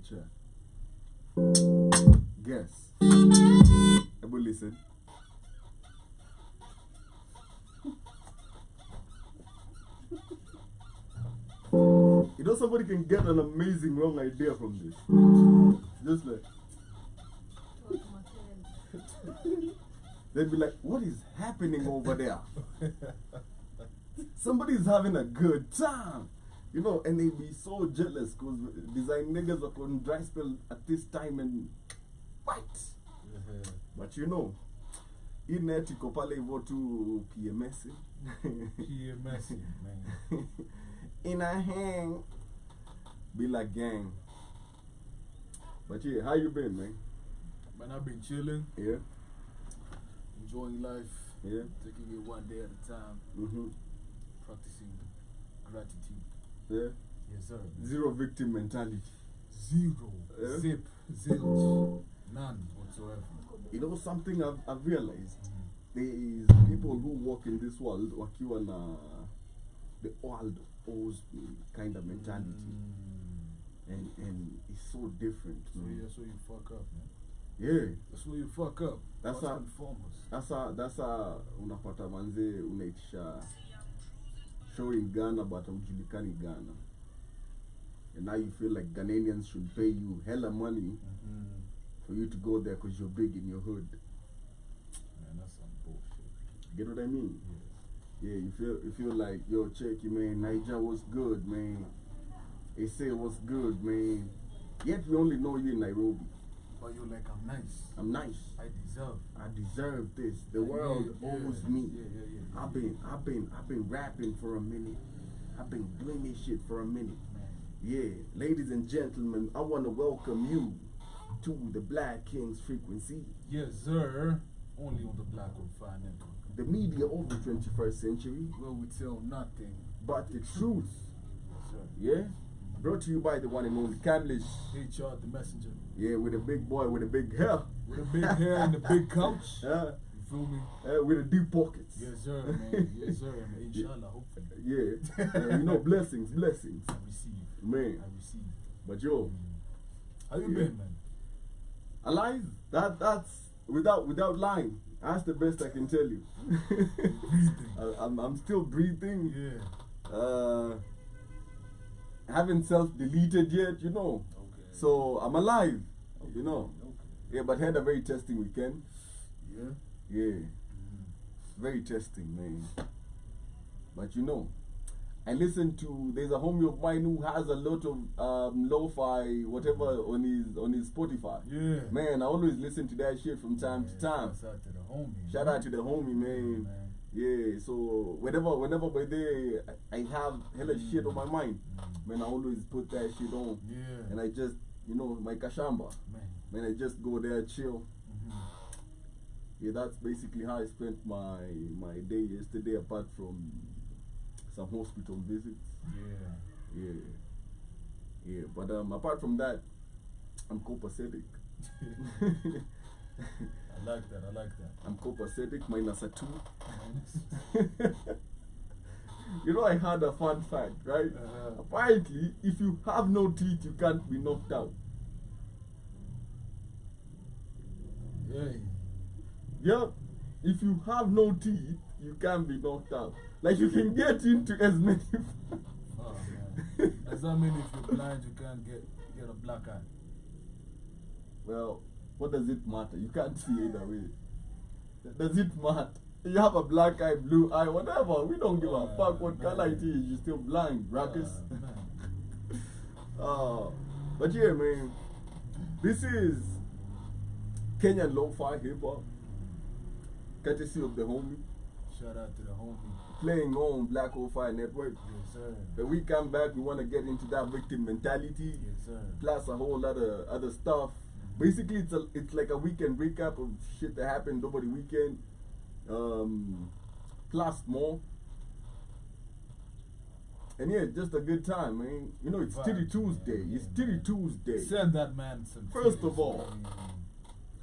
chair. Guess. Everybody listen. You know somebody can get an amazing wrong idea from this. Just like they'd be like, what is happening over there? Somebody's having a good time. You know, and they'd be so jealous because design niggas are on dry spell at this time and fight. But you know, inet iko pale hivyo tu PMS. PMS, man. In a hang, be like gang. But yeah, how you been, man? Man, I've been chilling. Yeah. Enjoying life. Yeah. Taking it one day at a time. Practicing gratitude. Yeah. Yes, sir. Zero victim mentality. Zero. Yeah. Zip. Zilch. None whatsoever. You know something I've realized? There is people who walk in this world wakiwa na the world owes me kind of mentality. And it's so different. So that's where you fuck up, man. Yeah. That's where you fuck up. That's first and foremost. That's unapata manze unaitisha show in Ghana but haujulikani Ghana. And now you feel like Ghanaians should pay you hella money for you to go there because you're big in your hood. Man, that's some bullshit. Get what I mean? Yeah. Yeah, you feel like, yo, check you, man. Niger was good, man. SA was good, man. Yet we only know you in Nairobi. But you're like, I'm nice. I'm nice. I deserve this. The world owes me. Yeah. I've been rapping for a minute. I've been doing this shit for a minute. Man. Yeah, ladies and gentlemen, I want to welcome you to the Black Kings Frequency. Yes, sir. Only on the Black on Fire Network. The media of the 21st century. Where we tell nothing but the truth. Yes, sir. Yeah? Brought to you by the one and only Camlish. HR the messenger. Yeah, with a big boy with a big hair. With a big hair and a big couch. Yeah. You feel me? With a deep pockets. Yes, sir, man. Yes, sir, man. Inshallah, hopefully. Yeah. You know, blessings. I receive. Man. I receive. But yo. How you been, man? Alive? That's without lying. That's the best I can tell you. Breathing. I'm still breathing. Yeah. Haven't self-deleted yet, you know. Okay. So I'm alive, Okay. you know. Okay. Yeah, but had a very testing weekend. Yeah. Yeah. Very testing, man. But you know, I listen to, there's a homie of mine who has a lot of lo-fi whatever on his Spotify. Yeah. Man, I always listen to that shit from time to time. Shout out to the homie. Shout out to the homie, man. Yeah, so whenever by day I have hella shit on my mind, man, I always put that shit on. Yeah. And I just, you know, my kashamba. Man, I just go there, chill. Yeah, that's basically how I spent my day yesterday, apart from some hospital visits. Yeah. But apart from that, I'm copacetic. I like that. I'm copacetic minus a 2. You know, I had a fun fact, right? Apparently, if you have no teeth, you can't be knocked out. Yeah, if you have no teeth, you can't be knocked out. Like, you can get into as many. Oh, man. Does that mean if you're blind, you can't get a black eye? Well, what does it matter? You can't see either way. Does it matter? You have a black eye, blue eye, whatever. We don't give a fuck what color it is. You're still blind, Ruckus. But yeah, man. This is Kenyan lo-fi hip-hop. Courtesy of the homie. Shout out to the homie. Playing on Black Fire Network. Yes, sir. When we come back, we want to get into that victim mentality. Yes, sir. Plus a whole lot of other stuff. Basically, it's like a weekend recap of shit that happened over the weekend. Plus more. And yeah, just a good time, man. You know, it's Titty Tuesday. It's Titty Tuesday. Send that man some First titties, of all, man.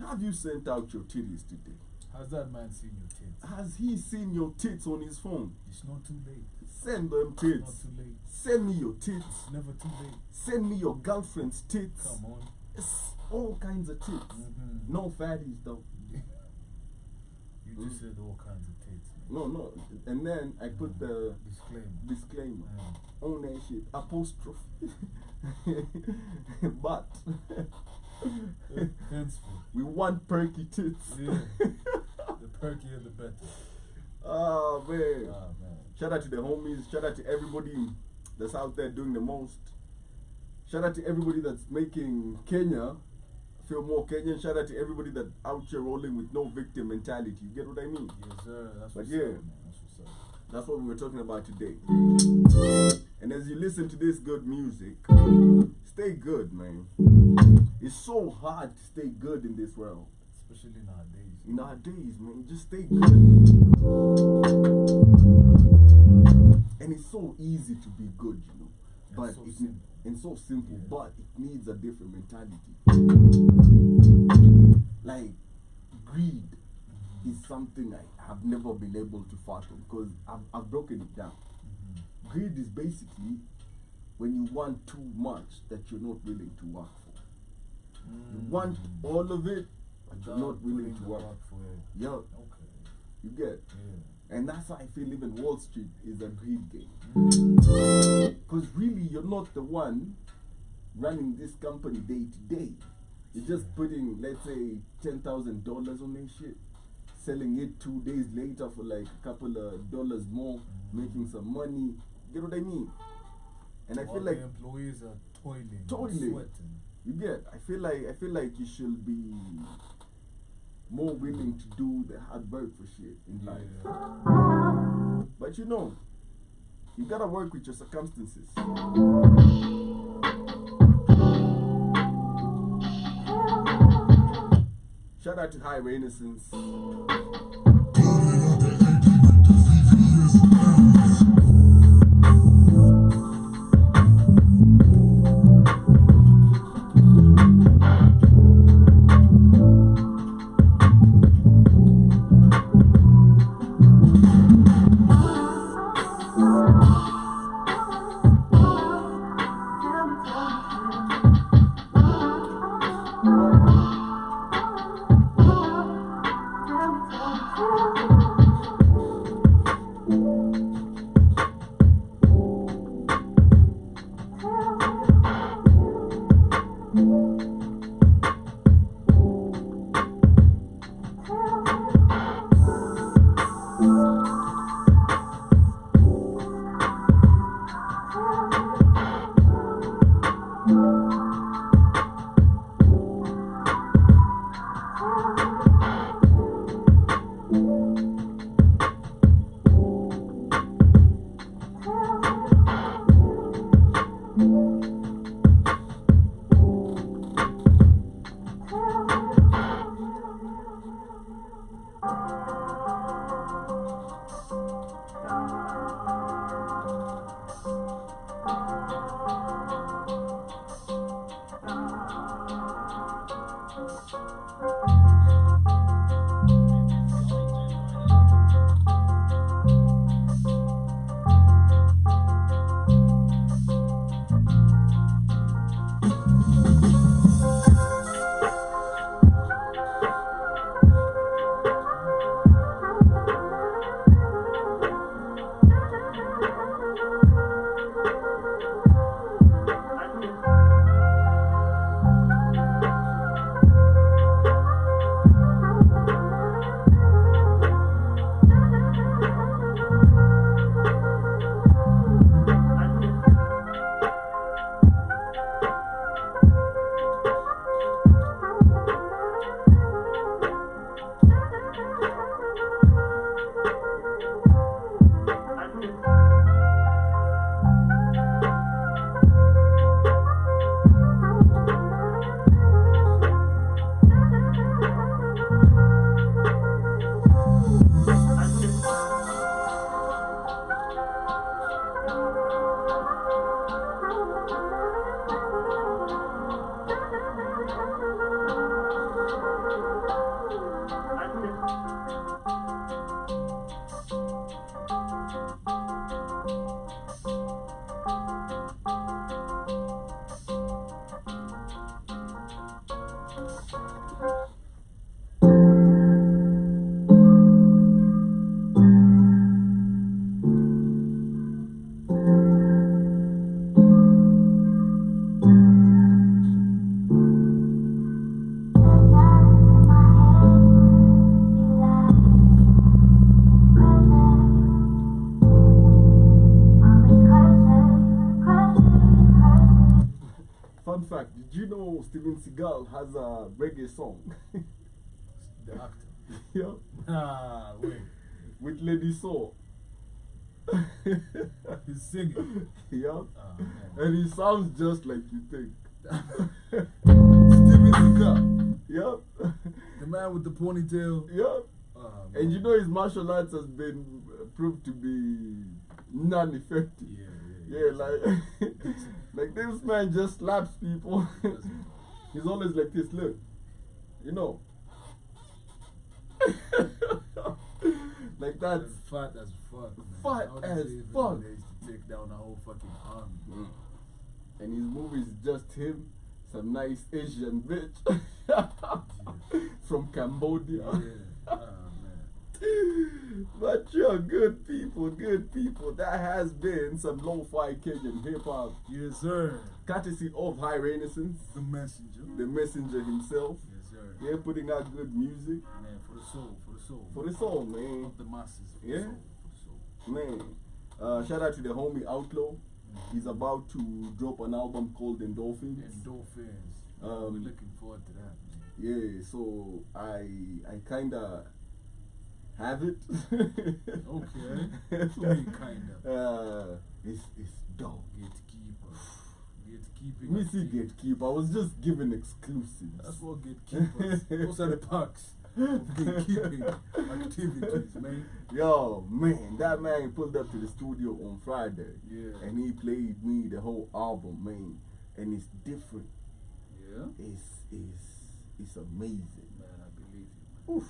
have you sent out your titties today? Has that man seen your tits? Has he seen your tits on his phone? It's not too late. Send them It's tits. not too late. Send me your tits. It's never too late. Send me your girlfriend's tits. Come on. It's all kinds of tits. Mhm. No fatties though. You just said all kinds of tits. Man. No. And then I put the Disclaimer. disclaimer on that shit. Apostrophe. But Henceforth. we want perky tits. Yeah. The perkier the better. Oh man. Ah, man. Shout out to the homies. Shout out to everybody that's out there doing the most. Shout out to everybody that's making Kenya feel more Kenyan. Shout out to everybody that out here rolling with no victim mentality. You get what I mean? Yes, sir. That's But what's yeah. up, man. That's what's up. That's what we were talking about today. And as you listen to this good music, stay good, man. It's so hard to stay good in this world. Especially nowadays. Nowadays, man, just stay good. And it's so easy to be good, you know. But so it's simple. and so simple, Yeah. but it needs a different mentality. Like greed is something I have never been able to fathom because I've broken it down. Mhm. Greed is basically when you want too much that you're not willing to work for. You want all of it, but you're not willing to work. For it. Yeah, Okay. you get. Yeah. And that's why I feel even Wall Street is a greed game. Mm. Because really, you're not the one running this company day to day. You're just putting, let's say, $10,000 on this shit, selling it 2 days later for like a couple of dollars more, making some money. Get what I mean? And I While feel like the employees are toiling, Toiling. sweating. you get. I feel like you should be more willing to do the hard work for shit in life. Yeah. But you know, you gotta work with your circumstances. Shout out to High Renaissance. you know Steven Seagal has a reggae song? The actor. Yeah. Ah, wait. With Lady Saw. He's singing. Yeah. Oh, man. And he sounds just like you think. Steven Seagal. Yep. The man with the ponytail. Yep. Oh, And man. you know his martial arts has been proved to be non-effective. Yeah, like this man just slaps people. He's always like this, look. You know. Like that. That's fat as fuck, man. Fat How as does he even fuck. manage to take down a whole fucking army? And his movies just him, some nice Asian bitch from Cambodia. Yeah. Oh, man. But you're good people. That has been some lo-fi Cajun hip-hop, Yes, sir. courtesy of High Renaissance, The messenger. the messenger himself. Yes, sir. Yeah, putting out good music Man, for the soul, for the soul. for the soul, man. Of the masses. For Yeah. the soul, for the soul. Man, shout out to the homie Outlaw. He's about to drop an album called Endorphins. Endorphins. Um, We're looking forward to that, man. Yeah, so I kinda have it. Okay. What do you mean, kinda? It's dope. Gatekeeper. Gatekeeping. Me see activity. Gatekeeper. I was just giving exclusives. That's what gatekeepers. Those are the perks of gatekeeping activities, man. Yo, man, that man pulled up to the studio on Friday. Yeah. And he played me the whole album, man. And it's different. Yeah. It's amazing. Man, I believe you, man. Oof.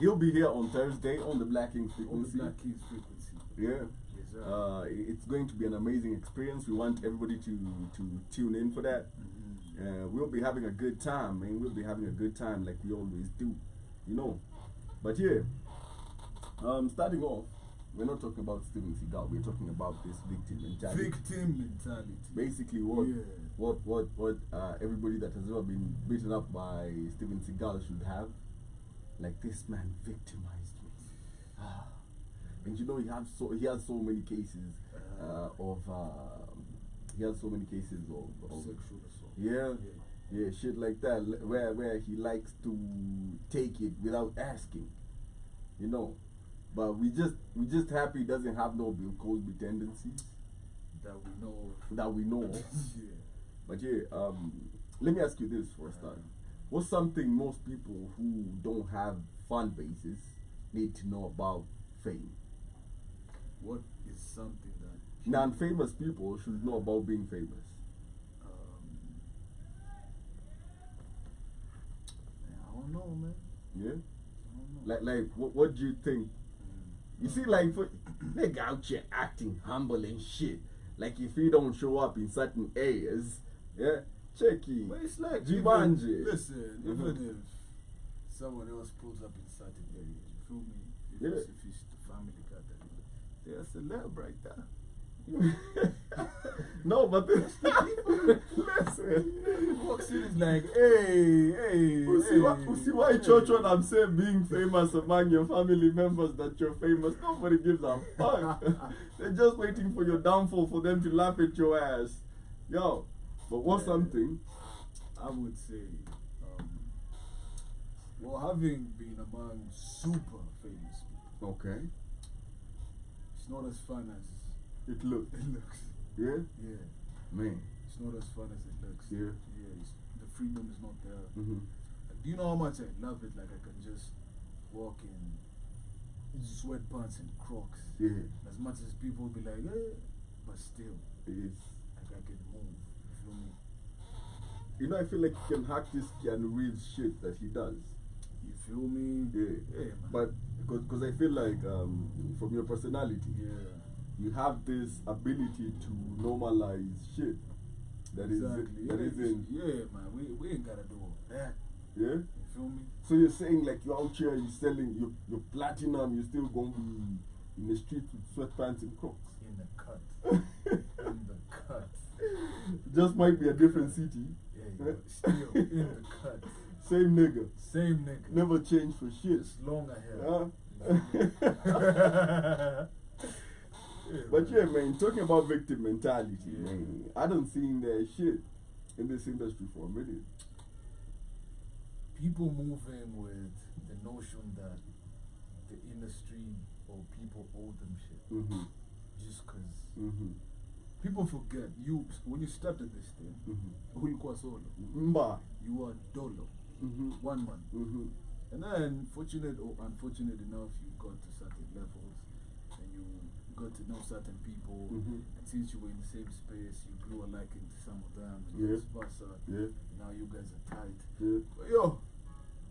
He'll be here on Thursday on the Black Kings On the Frequency. Black Keys frequency. Yeah. Yes, sir. It's going to be an amazing experience. We want everybody to tune in for that. We'll be having a good time, man. We'll be having a good time like we always do, you know. But yeah, starting off, we're not talking about Steven Seagal. We're talking about this victim mentality. Victim mentality. Basically, what Yeah. everybody that has ever been beaten up by Steven Seagal should have. Like, this man victimized me. And you know, he has so many cases of Sexual assault. yeah, shit like that, where he likes to take it without asking, you know. But we just happy he doesn't have no Bill Cosby tendencies That we know. that we know of. Yeah. But yeah, let me ask you this for a start. What's something most people who don't have fan bases need to know about fame? What is something that Non-famous people should know about being famous. I don't know, man. Yeah? I don't know. Like what do you think? You see, like, nigga out here acting humble and shit. Like, if he don't show up in certain areas, yeah, check it. But it's like Jumanji. Listen, Mhm. even if someone else pulls up in certain areas, you feel me? Yeah. If it's the family got that, they're a celeb right there. No, but listen. Walks in is like, hey. You see why church when I'm saying being famous among your family members that you're famous, nobody gives a fuck. They're just waiting for your downfall for them to laugh at your ass. Yo, but what's something? I would say, well, having been among super famous people, Okay, it's not as fun as it looks. it looks. Yeah, Yeah, man. it's not as fun as it looks. Yeah. The freedom is not there. Mm-hmm. Do you know how much I love it? Like, I can just walk in sweatpants and Crocs. Yeah, As much as people be like, but still, it's. like, I can move. You feel me? You know, I feel like you can hack this Keanu Reeves shit that he does. You feel me? Yeah, man. but because I feel like from your personality, yeah. you have this ability to normalize shit that Exactly. isn't. Yeah, man. We ain't gotta do all that. Yeah. You feel me? So you're saying like you're out here, you're selling your platinum, you're still gonna be in the street with sweatpants and Crocs. In the cut. In the cut. Just might be a different city. Yeah, still in the cut. Same nigga. Same nigga. Never changed for shit. Just longer hair. Huh? Yeah, But man. yeah, man, talking about victim mentality, Yeah. man, I don't see that shit. in this industry for a minute. People move in with the notion that the industry or people owe them shit Mm-hmm. just because Mm-hmm. people forget you when you started this thing. Mm-hmm. Ulikuwa solo. Mba. You are dolo, Mm-hmm. one man, Mm-hmm. and then fortunate or unfortunate enough, you got to certain levels and you got to know certain people. Mhm. And since you were in the same space, you grew a liking to some of them, and Yeah. vice versa. Yeah. Now you guys are tight. Yeah. But yo,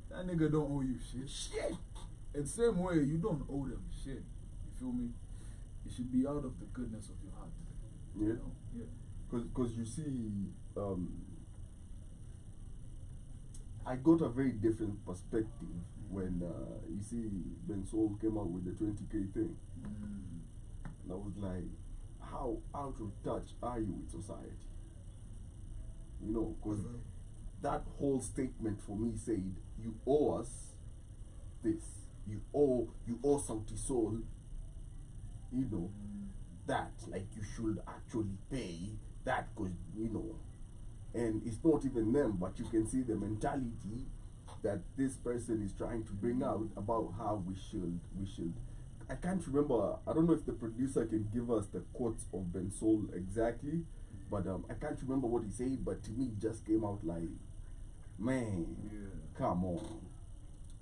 that nigga don't owe you shit. Shit. And same way, you don't owe them shit. You feel me? It should be out of the goodness of your heart. Yeah. You know? Yeah. Because you see, I got a very different perspective when you see Ben Sol came out with the 20K thing, and I was like, how out of touch are you with society? You know, because that whole statement for me said, you owe us this, you owe Sauti Sol, you know, that, like you should actually pay that, because you know, and it's not even them, but you can see the mentality that this person is trying to bring out about how we should. I can't remember. I don't know if the producer can give us the quotes of Ben Sol exactly, but I can't remember what he said. But to me, it just came out like, man, come on.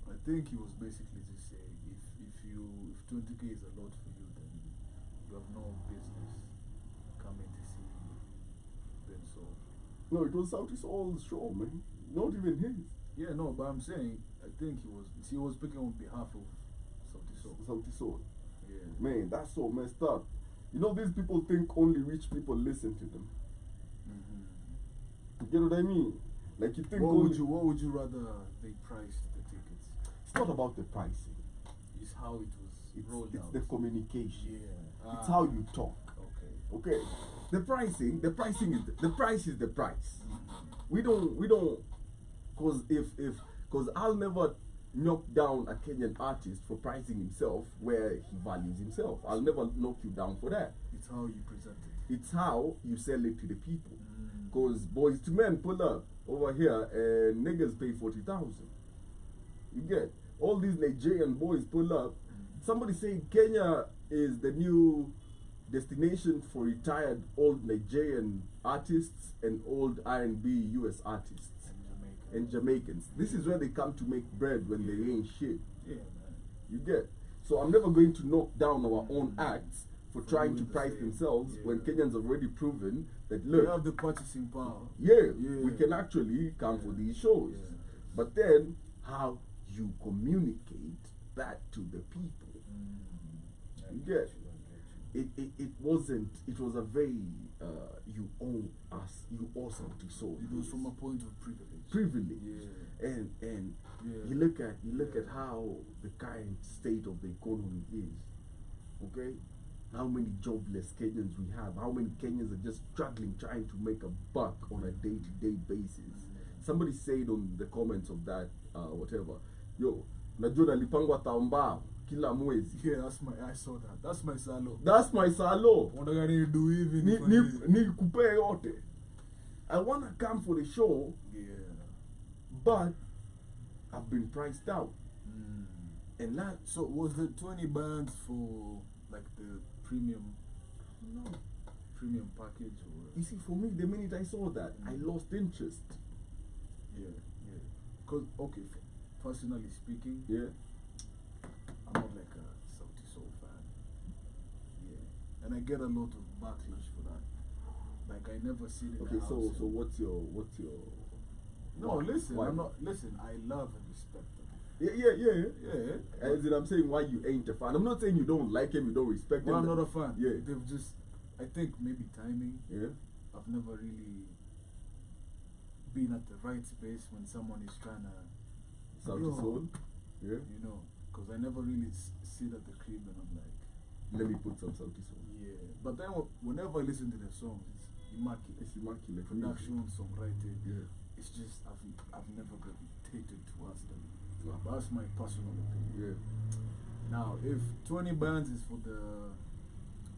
I think he was basically just saying, if 20K is a lot for you, then you have no business coming to see Ben Sol. No, it was Sauti Sol's show, man. Not even his. Yeah, no, but I'm saying, I think he was speaking on behalf of Sauti Sol. Sauti Sol. Yeah. Man, that's so messed up. You know, these people think only rich people listen to them. You get what I mean? Like, you think What only... would you rather they priced the tickets? It's not about the pricing. It's how it was It's rolled out. the communication. Yeah. It's how you talk. Okay. Okay. The price is the price is the price. We don't because I'll never knock down a Kenyan artist for pricing himself where he values himself. I'll never knock you down for that. It's how you present it. It's how you sell it to the people. Because boys to men pull up over here and niggas pay 40,000. You get all these Nigerian boys pull up. Somebody said Kenya is the new destination for retired old Nigerian artists and old R&B US artists and Jamaicans. This is where they come to make bread when they ain't shit. Yeah, man. You get. So I'm never going to knock down our own acts for trying to price themselves when Kenyans have already proven that, look, they have the purchasing power. Yeah, we can actually come for these shows. Yeah. But then how you communicate that to the people. You get. It wasn't, it was a very you owe Sauti Sol. It was from a point of privilege. Privilege. Yeah. And you look at how the current state of the economy is. Okay? How many jobless Kenyans we have, how many Kenyans are just struggling trying to make a buck on a day-to-day basis. Somebody said on the comments of that whatever, yo, najua nalipangwa tao kila mwezi. Yeah, I saw that. That's my salo. That's my salo. What are you do even Ni kupe yote. I wanna come for the show. Yeah. But I've been priced out. And that, so was the 20 bands for like the premium package or? You see, for me, the minute I saw that, I lost interest. Yeah. Cause okay, personally speaking, Yeah. I'm not like a Sauti Sol fan. Yeah. And I get a lot of backlash for that. Like I never see it. Okay, so what's your No, listen, why? I love and respect them. Yeah. As in, I'm saying why you ain't a fan. I'm not saying you don't like him, you don't respect Well, him. I'm not a fan. Yeah. They've just, I think maybe timing. Yeah. I've never really been at the right space when someone is trying to. Sauti Sol. Yeah. You know, because I never really sit at the crib and I'm like, Let me put some Sauti Sol. yeah. But then whenever I listen to the songs, it's immaculate. It's immaculate. Production, songwriting. Yeah. It's just I've never gravitated towards them. Wow. That's my personal opinion. Yeah. Now, if 20 bands is for the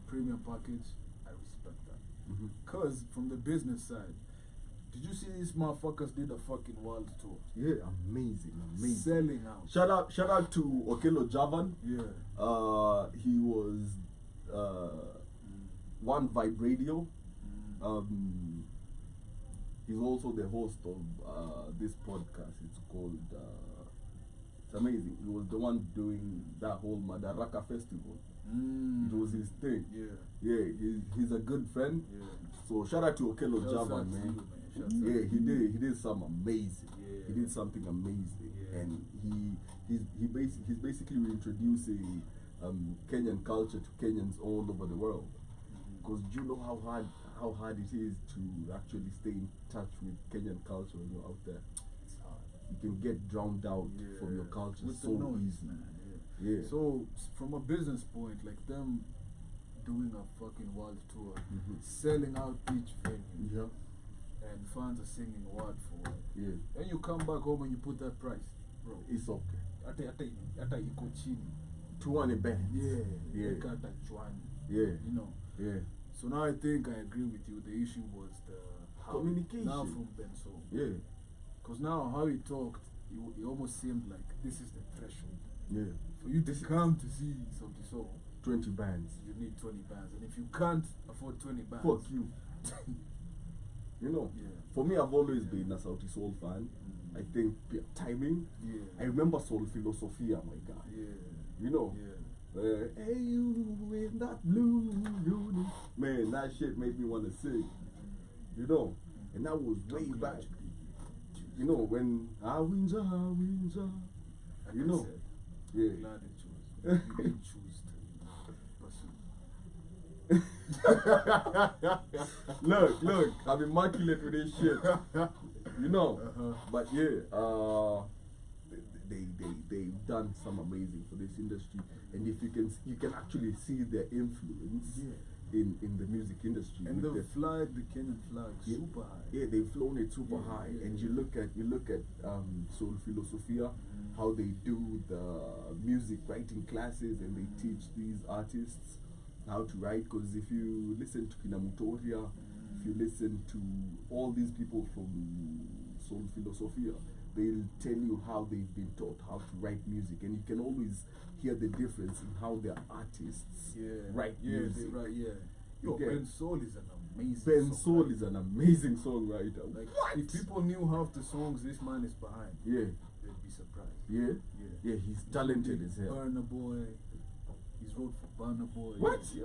premium package, I respect that. Mm-hmm. Because from the business side, Did you see these motherfuckers did a fucking world tour? Yeah, amazing. Selling out. Shout out to Okello Javan. Yeah. He was One Vibe Radio. He's also the host of this podcast. It's called. It's amazing. He was the one doing that whole Madaraka festival. It was his thing. Yeah. Yeah, he's a good friend. Yeah. So shout out to Okello Shouts out Javan, to man. you, man. Shouts out Yeah, to he you. did. He did some amazing. Yeah. He did something amazing, Yeah. and he's basically reintroducing Kenyan culture to Kenyans all over the world. Because do you know how hard it is to actually stay in touch with Kenyan culture when you're out there? It's hard. You can get drowned out Yeah. from your culture With so the noise, easy. man. Yeah. So from a business point, like them doing a fucking world tour, selling out each venue, Yeah. and fans are singing word for word. Yeah. Then you come back home and you put that price, bro. It's okay. Hata iko chini. 200 bands. Yeah. Yeah. Like hata chwani. Yeah. You know. Yeah. So now I think I agree with you. The issue was the how Communication. now from Benso. Yeah. Because now how he talked, it almost seemed like this is the threshold. Yeah. For you to come to see something, so 20 bands. you need 20 bands, and if you can't afford 20 bands, Fuck you. You know, Yeah. for me, I've always been a Sauti Soul fan. I think timing. Yeah. I remember Soul Philosophia, my guy. Yeah. You know, Yeah. hey you in that blue uni. Man, that shit made me want to sing. You know, and that was way back. You know, when I wins, Like you I know, said, yeah. I'm glad it chose. You didn't choose to pursue. Look, I'm immaculate with this shit. You know, but yeah, they've done some amazing for this industry, and if you can actually see their influence in the music industry. And with they the- flag the Kenyan flag Yeah. super high. Yeah, they've flown it super Yeah, high, yeah, and yeah. you look at Soul Philosophia, how they do the music writing classes, and they teach these artists how to write. Because if you listen to Kinamutoria, if you listen to all these people from Soul Philosophia, they'll tell you how they've been taught how to write music, and you can always hear the difference in how their artists write music. Right, yeah. Yo, Okay. Ben Soul is an amazing Ben Soul songwriter. is an amazing songwriter. Like, What? if people knew half the songs this man is behind, Yeah, they'd be surprised. yeah, Yeah. yeah. He's talented as hell. Burna Boy. He's wrote for Burna Boy. What? Yeah.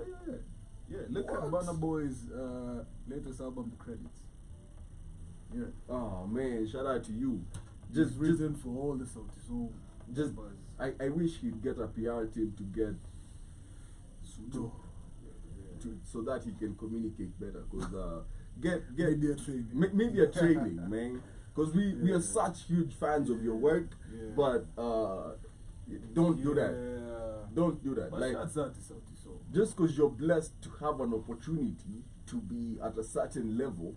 Yeah, look at What? Burna Boy's latest album, The Credits. Yeah. Oh man, shout out to you. Just written for all the Sauti Soul just members. I wish he'd get a PR team to get Sudo. so that he can communicate better. Cause get Media training. maybe a training, man. Cause we Yeah. are such huge fans of your work, Yeah. but don't do that. Yeah. Don't do that. But Like shouts out to Sauti Soul. just because you're blessed to have an opportunity to be at a certain level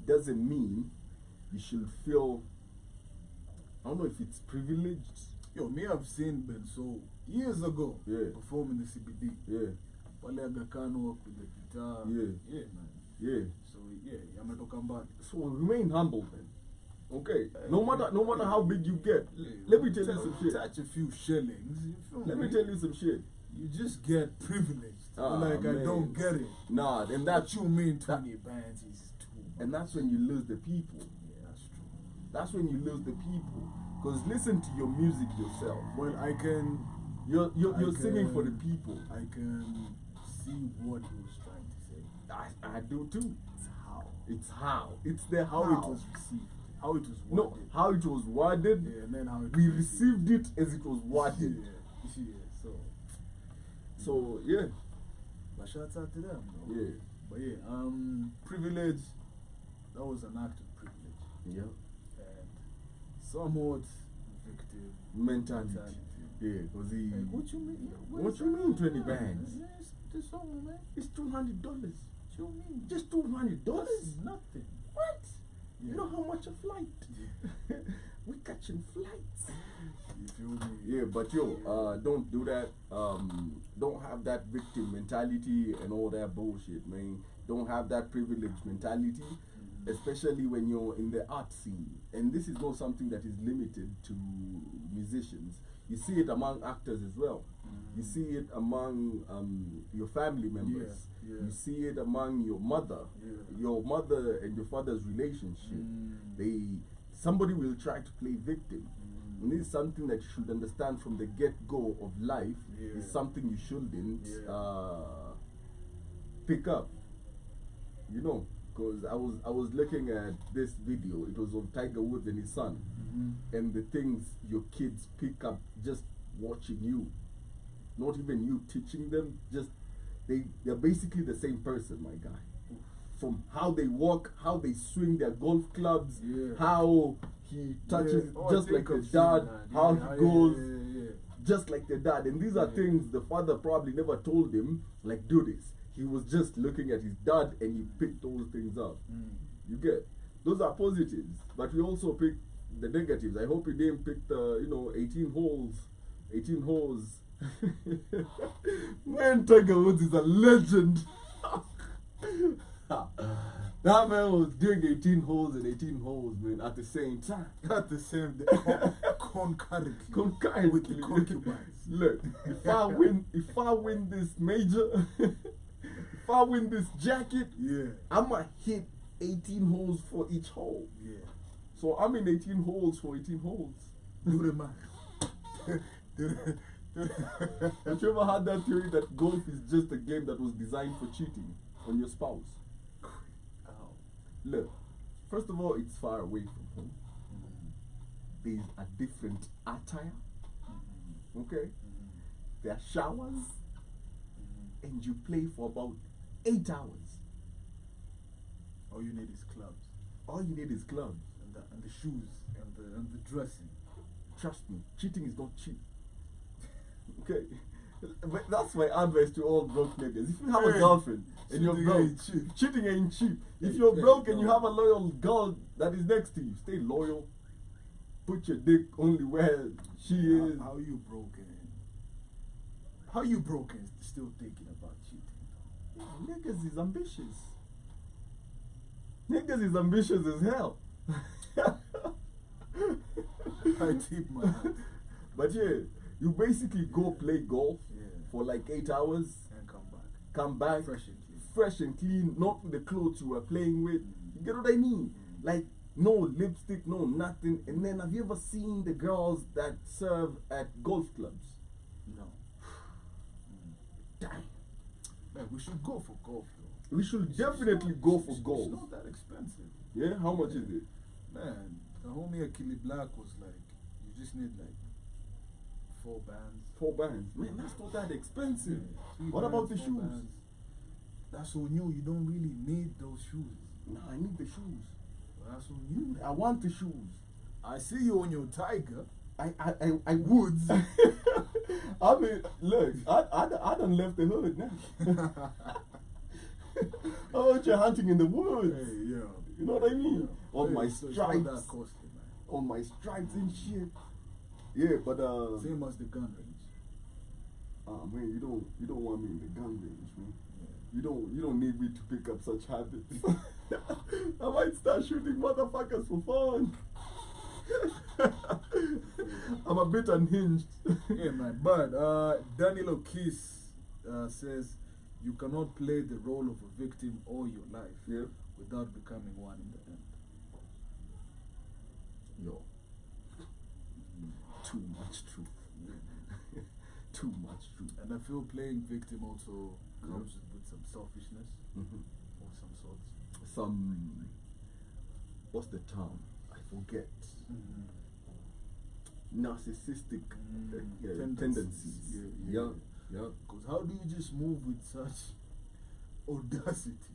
doesn't mean you should feel, I don't know if it's privileged. Yo, me, I've seen Ben Soul years ago Yeah. perform in the CBD. Yeah, Pale Aga Khan work with the guitar. Yeah. Yeah, man. yeah. So, yeah, yametoka mbali. So remain humble then. Okay. No matter how big you get. Let me tell you some shit. Touch a few shillings. You feel Let me? me tell you some shit. You just get privileged. Ah, Like, I man. don't get it. Nah, then What that's you mean 20 bands is too much. and that's when you lose the people. Yeah, that's true. That's when you lose the people. Cause listen to your music yourself. Well, I can You're I singing for the can- people. I can see what he was trying to say. I do too. It's how. It's how. It's the How how. it was received. How it was No, worded. how it was worded. Yeah, and then how it We was received it as it was worded. Yeah, So yeah, but shouts out to them though. yeah, But yeah, privilege, that was an act of privilege. yeah. And somewhat victim Mentality. Yeah, cause he. Like, what you mean? What you mean 20 bands? Yeah, it's the song, man. It's $200. What you mean? Just $200. That's nothing. What? Yeah. You know how much a flight? We catching flights. You feel me? Yeah, but yo, don't do that. Don't have that victim mentality and all that bullshit, man. Don't have that privileged mentality. especially when you're in the art scene. And this is not something that is limited to musicians. You see it among actors as well. You see it among your family members. Yeah. You see it among your mother, your mother and your father's relationship. Somebody will try to play victim. And this is something that you should understand from the get-go of life. It's something you shouldn't pick up. You know, because I was looking at this video. It was of Tiger Woods and his son, and the things your kids pick up just watching you. Not even you teaching them, just they're basically the same person, my guy. From how they walk, how they swing their golf clubs, how he touches, just like the dad, how he goes, just like the dad. And these are things the father probably never told him, like, do this. He was just looking at his dad and he picked those things up. You get? Those are positives, but we also pick the negatives. I hope he didn't pick the, 18 holes. 18 holes. Man, Tiger Woods is a legend. That man was doing 18 holes and 18 holes, man, at the same time. At the same concurrently with the concubines. Look, if I win this major, if I win this jacket, I'ma hit 18 holes for each hole. So I'm in 18 holes for 18 holes. Do the math. Have you ever had that theory that golf is just a game that was designed for cheating on your spouse? Look, first of all, it's far away from home. There's a different attire. Okay? There are showers. And you play for about 8 hours. All you need is clubs. All you need is clubs. And the shoes and the dressing. Trust me, cheating is not cheap. Okay? But that's my advice to all broke niggas. If you have a girlfriend and you're broke, cheating ain't cheap. If you're broke and you have a loyal girl that is next to you, stay loyal. Put your dick only where she is. How you broken? How you broken still thinking about cheating? Niggas is ambitious. Niggas is ambitious as hell. I tip my hat. But yeah, you basically go play golf for like 8 hours and come back fresh and clean, not with the clothes you were playing with. You get what I mean? Like, no lipstick, no nothing. And then have you ever seen the girls that serve at golf clubs? No. Damn. Man, we should go for golf though. We should definitely go for golf. It's not that expensive. Yeah? How much is it? Man, the homie Akili Black was like, you just need like 4 bands. 4 bands. Man, that's not that expensive. What bands, about the shoes? Bands. That's on you. You don't really need those shoes. No, I need the shoes. Well, that's on you. I want the shoes. I see you on your Tiger. I would. I mean, look, I done left the hood now. Oh, you're hunting in the woods. Hey, yeah. You know what I mean? On my so stripes. it's not that costly, man. On my stripes and shit. Yeah, but same as the gun range. Man, you don't want me in the gun range, man. You don't need me to pick up such habits. I might start shooting motherfuckers for fun. I'm a bit unhinged. Yeah, man. But Danilo Kiss says you cannot play the role of a victim all your life without becoming one in the end. Yo. Too much truth. Too much truth. And I feel playing victim also comes with some selfishness of some sort. What's the term? I forget. Narcissistic tendencies. Yeah. Because how do you just move with such audacity?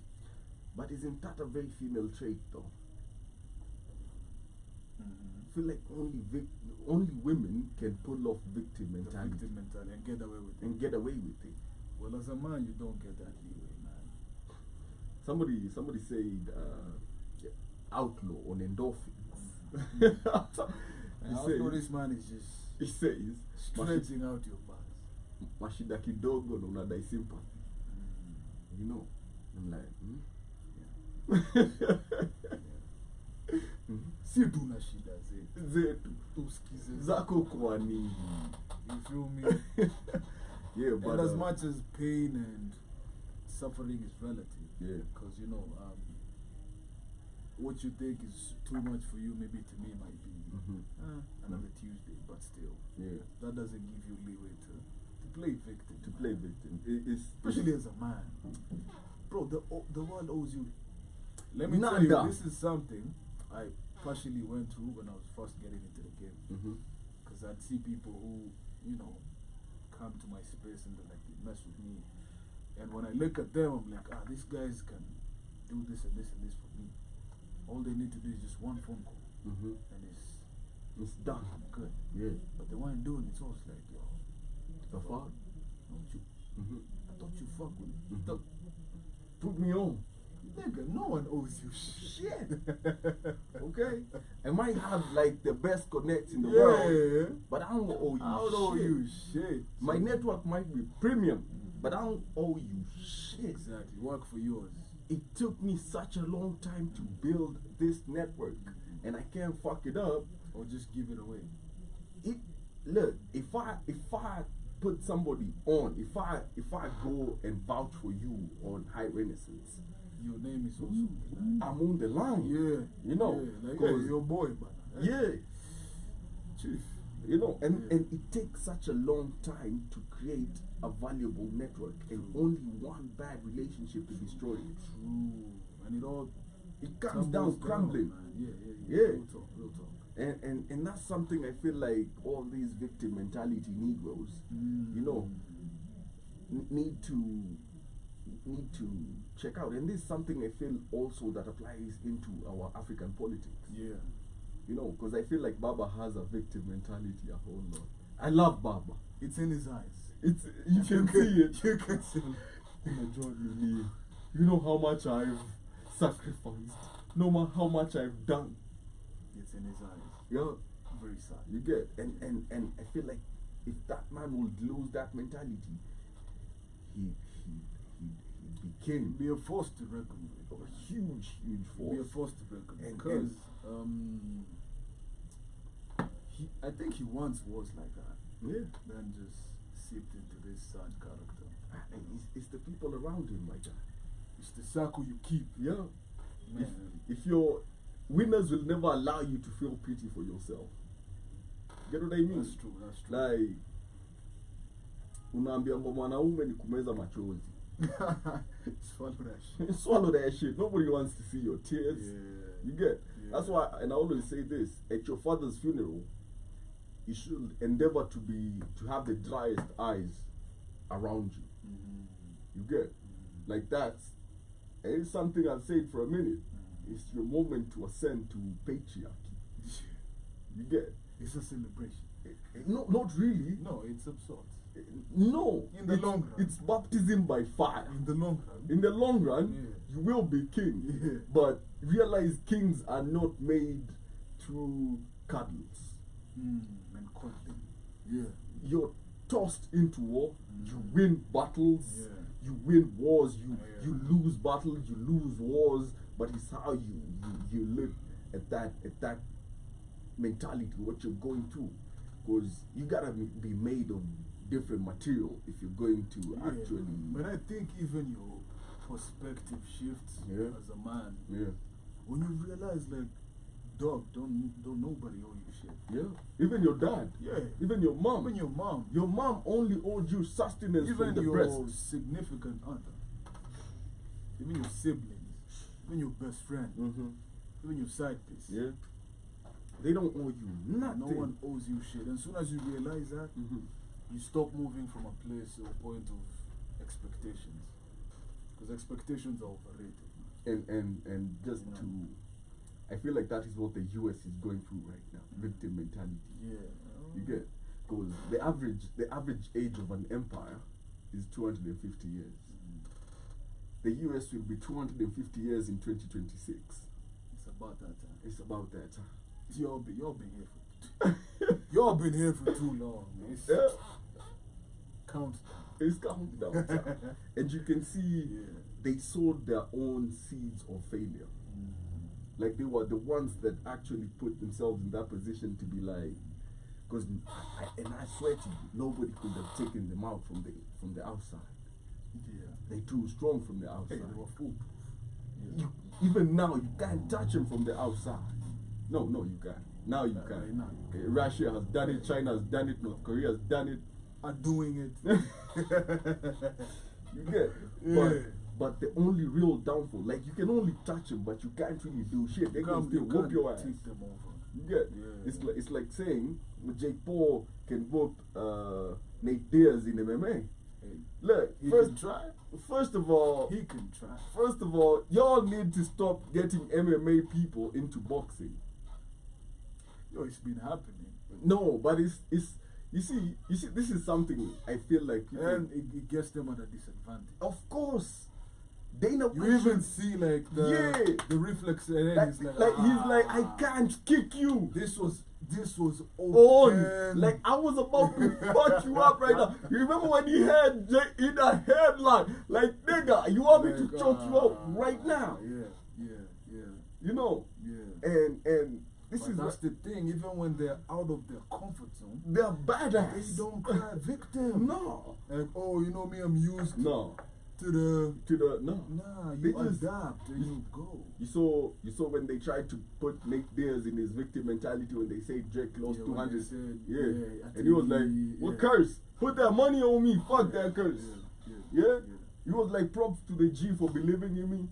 But isn't that a very female trait, though? I feel like only women can pull off victim mentality. Victim mentality and get away with it. And get away with it. Well, as a man, you don't get that leeway, man. Somebody said outlaw on endorphins. This man is just he says stretching out your bars. Mashida kidogo na unadai sympathy. You know, I'm like, si tuna shida zetu. Zetu. Tusikize Zako kwa nini? You feel me? Yeah, but And as much as pain and suffering is relative, yeah. because you know, what you think is too much for you, maybe to me might be another Tuesday, but still, Yeah. that doesn't give you leeway to play victim. To play victim. Especially as a man, bro. The world owes you. Let me tell Nada. you, this is something I partially went through when I was first getting into the game. Because I'd see people who, you know, come to my space and they mess with me. And when I look at them, I'm like, these guys can do this and this and this for me. All they need to do is just one phone call, and It's done. I'm good. Yeah. But they weren't doing it, so I was like, yo, The fuck? don't you? I thought you fuck with me. Put me on. Nigga, no one owes you shit. Okay? I might have like the best connect in the world, but I don't owe you I don't owe you shit. My network might be premium, but I don't owe you shit. Exactly. Work for yours. It took me such a long time to build this network, and I can't fuck it up. Or just give it away. Look, if I put somebody on, if I go and vouch for you on High Renaissance, Your name is also on the line. I'm on the line. Yeah. You know, Yeah, like, 'cause- yeah, your boy, man. Yeah. Chief. You know, and Yeah. it takes such a long time to create a valuable network, and only one bad relationship to destroy it. True. And it all Comes down crumbling. man. Yeah. Yeah. Real talk, real talk. And that's something I feel like all these victim mentality Negroes, you know, need to check out. And this is something I feel also that applies into our African politics. Yeah. You know, because I feel like Baba has a victim mentality a whole lot. I love Baba. It's in his eyes. It's you can see it. You can see it. You know how much I've sacrificed. No matter how much I've done. It's in his eyes. Yeah. Very sad. You get, and I feel like if that man would lose that mentality, he became Be a force to reckon with. a huge Be a force. force to reckon with. And- Because I think he once was like that. Yeah, Then just seeped into this sad character. and it's the people around him like that. It's the circle you keep. Yeah, Man. if your winners will never allow you to feel pity for yourself. Get what I mean? That's true. That's true. Like unaambia mwanaume ni kumeza machozi. Swallow that shit. Swallow that shit. Nobody wants to see your tears. Yeah. You get? Yeah. That's why, and I always say this: at your father's funeral, you should endeavor to have the driest eyes around you. You get? Like that's, and it's something I've said for a minute. It's your moment to ascend to patriarchy. You get? It's a celebration. No, not really. No, it's absurd. No. In the long run. It's baptism by fire. In the long run. In the long run, Yeah. you will be king. Yeah. But realize kings are not made through cuddles. And content. Yeah. You're tossed into war. You win battles. Yeah. You win wars. You Yeah. you lose battles. You lose wars. But it's how you look at that mentality, what you're going through, because you gotta be made of different material if you're going to actually. But I think even your perspective shifts Yeah. as a man Yeah. when you realize, like, dog, don't nobody owe you shit. Yeah. Even your dad. Yeah. Even your mom. Even your mom. Your mom only owed you sustenance Even from the your breast. significant other. Even your siblings. Even your best friend. Even your side piece. Yeah. They don't owe you nothing. No one owes you shit. And as soon as you realize that, you stop moving from a place or a point of expectations. Because expectations are overrated. And just You know. to, I feel like that is what the US is going through right now. Victim mentality. Yeah. You get, because the average age of an empire is 250 years. The US will be 250 years in 2026. It's about that time. It's about that time. Y'all been here for y'all been here for too long, man. It's Yeah. count. It's counting down time. And you can see Yeah. they sowed their own seeds of failure. Like they were the ones that actually put themselves in that position to be like, because I swear to you, nobody could have taken them out from the outside. Yeah. They too strong from the Hey, outside. they were foolproof. Even now, you can't touch them from the outside. No, you can't. Now you Right can. now you Okay, Russia has done it. China has done it. North Korea has done it. Are doing it. You get. Yeah. But the only real downfall, like you can only touch them, but you can't really do shit. They can still whoop your ass. Take them over. You get. Yeah. It's like saying Jake Paul can whoop Nate Diaz in MMA. Hey, Look, he first can try. First of all, He can try. First of all, y'all need to stop getting MMA people into boxing. Yo, it's been happening. No, but it's you see this is something I feel like people, And it gets them at a disadvantage. of course Dana You White even should- see like the reflex, and then like, he's like, he's like I "Ah, can't kick you This was on. open. Like I was about to fuck you up right now. You remember when he had Jay in a headlock? Like nigga, you want me to choke you out right now? Yeah. You know? Yeah. And this But is that's the thing. Even when they're out of their comfort zone, they're badass. they don't cry victim. No. Like, oh, you know me, I'm used No. to the. To the no. Nah, They you just- adapt and you go. You saw when they tried to put Nate Diaz in his victim mentality when they say Drake lost Yeah, when 200. they said, Yeah. yeah, I And he was think like, he- what yeah. curse? Put that money on me. Fuck that curse. Yeah. Yeah? He was like, props to the G for believing in me.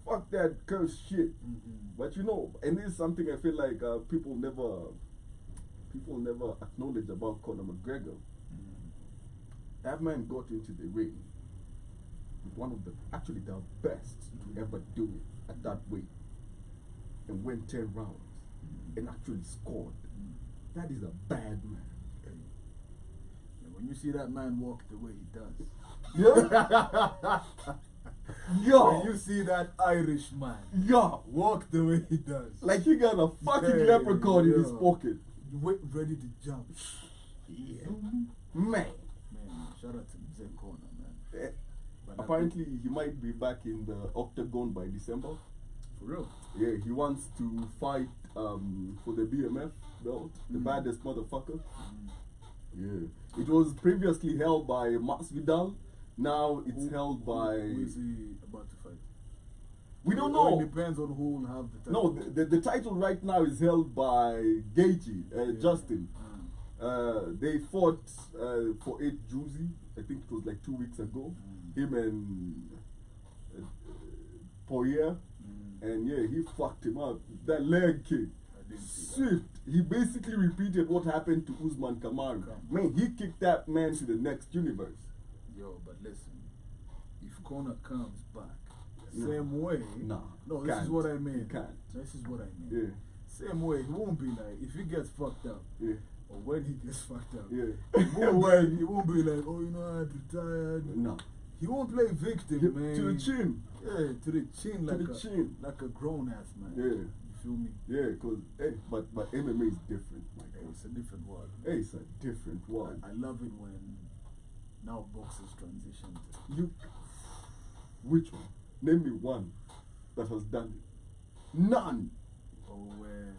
Fuck that curse shit. Mhm. But you know, and this is something I feel like people never acknowledge about Conor McGregor. Mhm. That man got into the ring with one of the best to ever do it at that weight, and went 10 rounds and actually scored. That is a bad man. Hey. Yeah, when you see that man walk the way he does, Yeah. Yo. when you see that Irish man Yo. walk the way he does, Like he got a fucking Hey, leprechaun in his yo. pocket. ready to jump. Yeah. Mhm. Man. Man, shout out to Zay Corner, man. Eh, But Apparently he might be back in the octagon by December. for real. Yeah, he wants to fight for the BMF belt, the baddest motherfucker. Yeah. It was previously held by Masvidal. Now it's held by. Who is he about to fight? We don't Or know. It depends on who will have the No, title. the title right now is held by Gaethje, Yeah. Justin. Mm. They fought for 8 Juicy. I think it was like 2 weeks ago. Him and Poirier. And yeah, he fucked him up. That leg kick. I didn't see that. Swift. He basically repeated what happened to Usman Kamaru. Man, he kicked that man to the next universe. Yo, but listen, if Conor comes back, No. same way. Nah, No, this is can't. what I He mean. can't. This is what I mean. Yeah, Same way, he won't be like, if he gets fucked up, yeah, or when he gets fucked up, yeah. he won't be like, oh, you know, I retired. No. He won't play victim, To man. the chin. Yeah, to the chin, To like the a chin. like a grown ass man. Yeah. You feel me? Yeah, cause but MMA is different, my Hey, God. it's a different world. Hey, it's a different world. I love it when now boxers transition to You, which one? Name me one that has done it. None. or when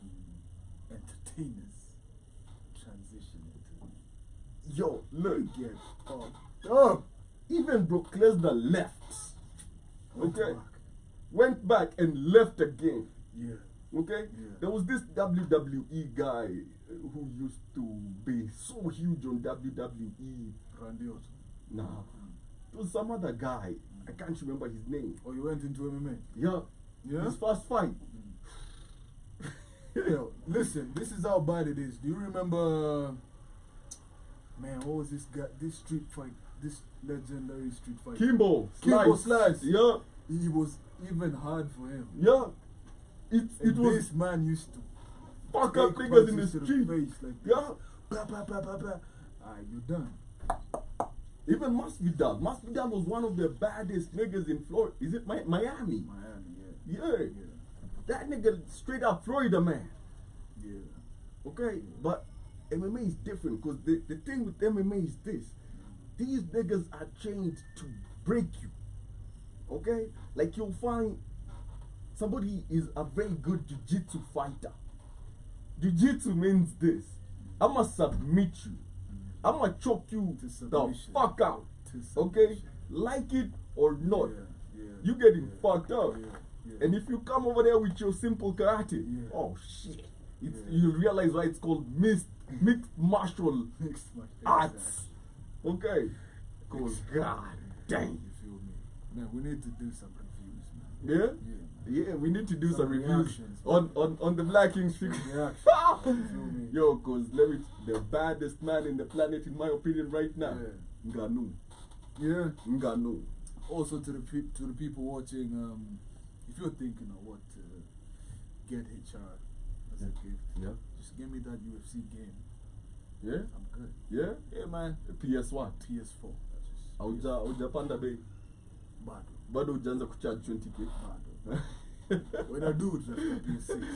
entertainers transition into Yo, look. get fucked Oh, up. even Brock Lesnar left. Went Okay, back. went back and left again. Yeah. Okay, Yeah. there was this WWE guy who used to be so huge on WWE. Randy Orton. Nah, it was some other guy. I can't remember his name. Oh, you went into MMA? Yeah, Yeah? his first fight. Yo, listen, this is how bad it is. Do you remember, man, what was this guy, this street fight, this legendary street fight? Kimbo Slice. Yeah, It was even hard for him. yeah. It And was this man used to fuck up take niggas in the punches to street. face like this. Yeah. Blah, blah, blah, blah, blah. Alright, you're done. Even Masvidal. Masvidal was one of the baddest niggas in Florida. Is it Miami? Miami, yeah. Yeah. That nigga straight up Florida man. Yeah. Okay? But MMA is different because the thing with MMA is this. These niggas are trained to break you. Okay? Like you'll find somebody is a very good jiu-jitsu fighter. Jiu-jitsu means this. I'ma submit you. I'ma choke you To the submission. fuck out. To Okay? submission. Like it or not. Yeah, yeah, You getting yeah, fucked up. yeah, yeah. And if you come over there with your simple karate, Yeah. oh shit. It's, Yeah. You realize why it's called mixed martial Mixed match. arts. Okay? Cause Exactly. god dang. You feel me? Man, we need to do some reviews, man. Yeah? Yeah. Yeah, we need to do Some some reviews reactions, on the Black Kings figure. Reactions. You feel me? Yo, cause let me the baddest man in the planet in my opinion right now. Yeah. Nganu. Yeah. Nganu. Also to the people watching, if you're thinking of what to get HR as a gift, Yeah. just give me that UFC game. Yeah? I'm good. Yeah? Yeah, man. PS what? PS4. That's just Haujapanda bei. bado. Bado hujaanza kucharge 20k. Bado. When I do it, that's gonna be a 6.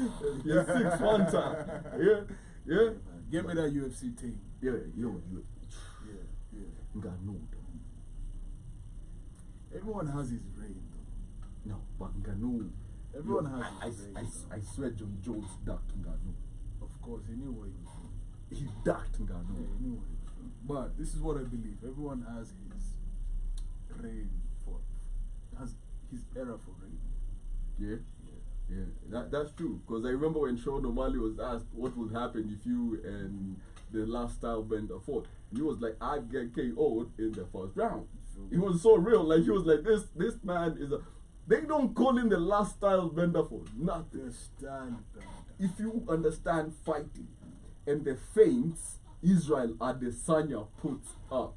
Yeah, 6 one time. Yeah? Yeah? Man. Give me that UFC team. Yeah, yo. Yeah, yeah. Nganu. Everyone has his reign, though. No, but Nganu. Everyone yo, has his reign. I swear John Jones ducked Nganu. Of course, he knew what he was doing. He ducked Yeah, Nganu. he knew what he was doing. But this is what I believe. Everyone has his reign has his era for reign. Yeah? Yeah. Yeah, that's true. Because I remember when Sean O'Malley was asked what would happen if you and the last style bender fought. He was like, I'd get KO'd in the first round. He was so real. Like, he was like, this man is a. They don't call him the last style bender for nothing. The stand bender. If you understand fighting and the feints Israel Adesanya puts up,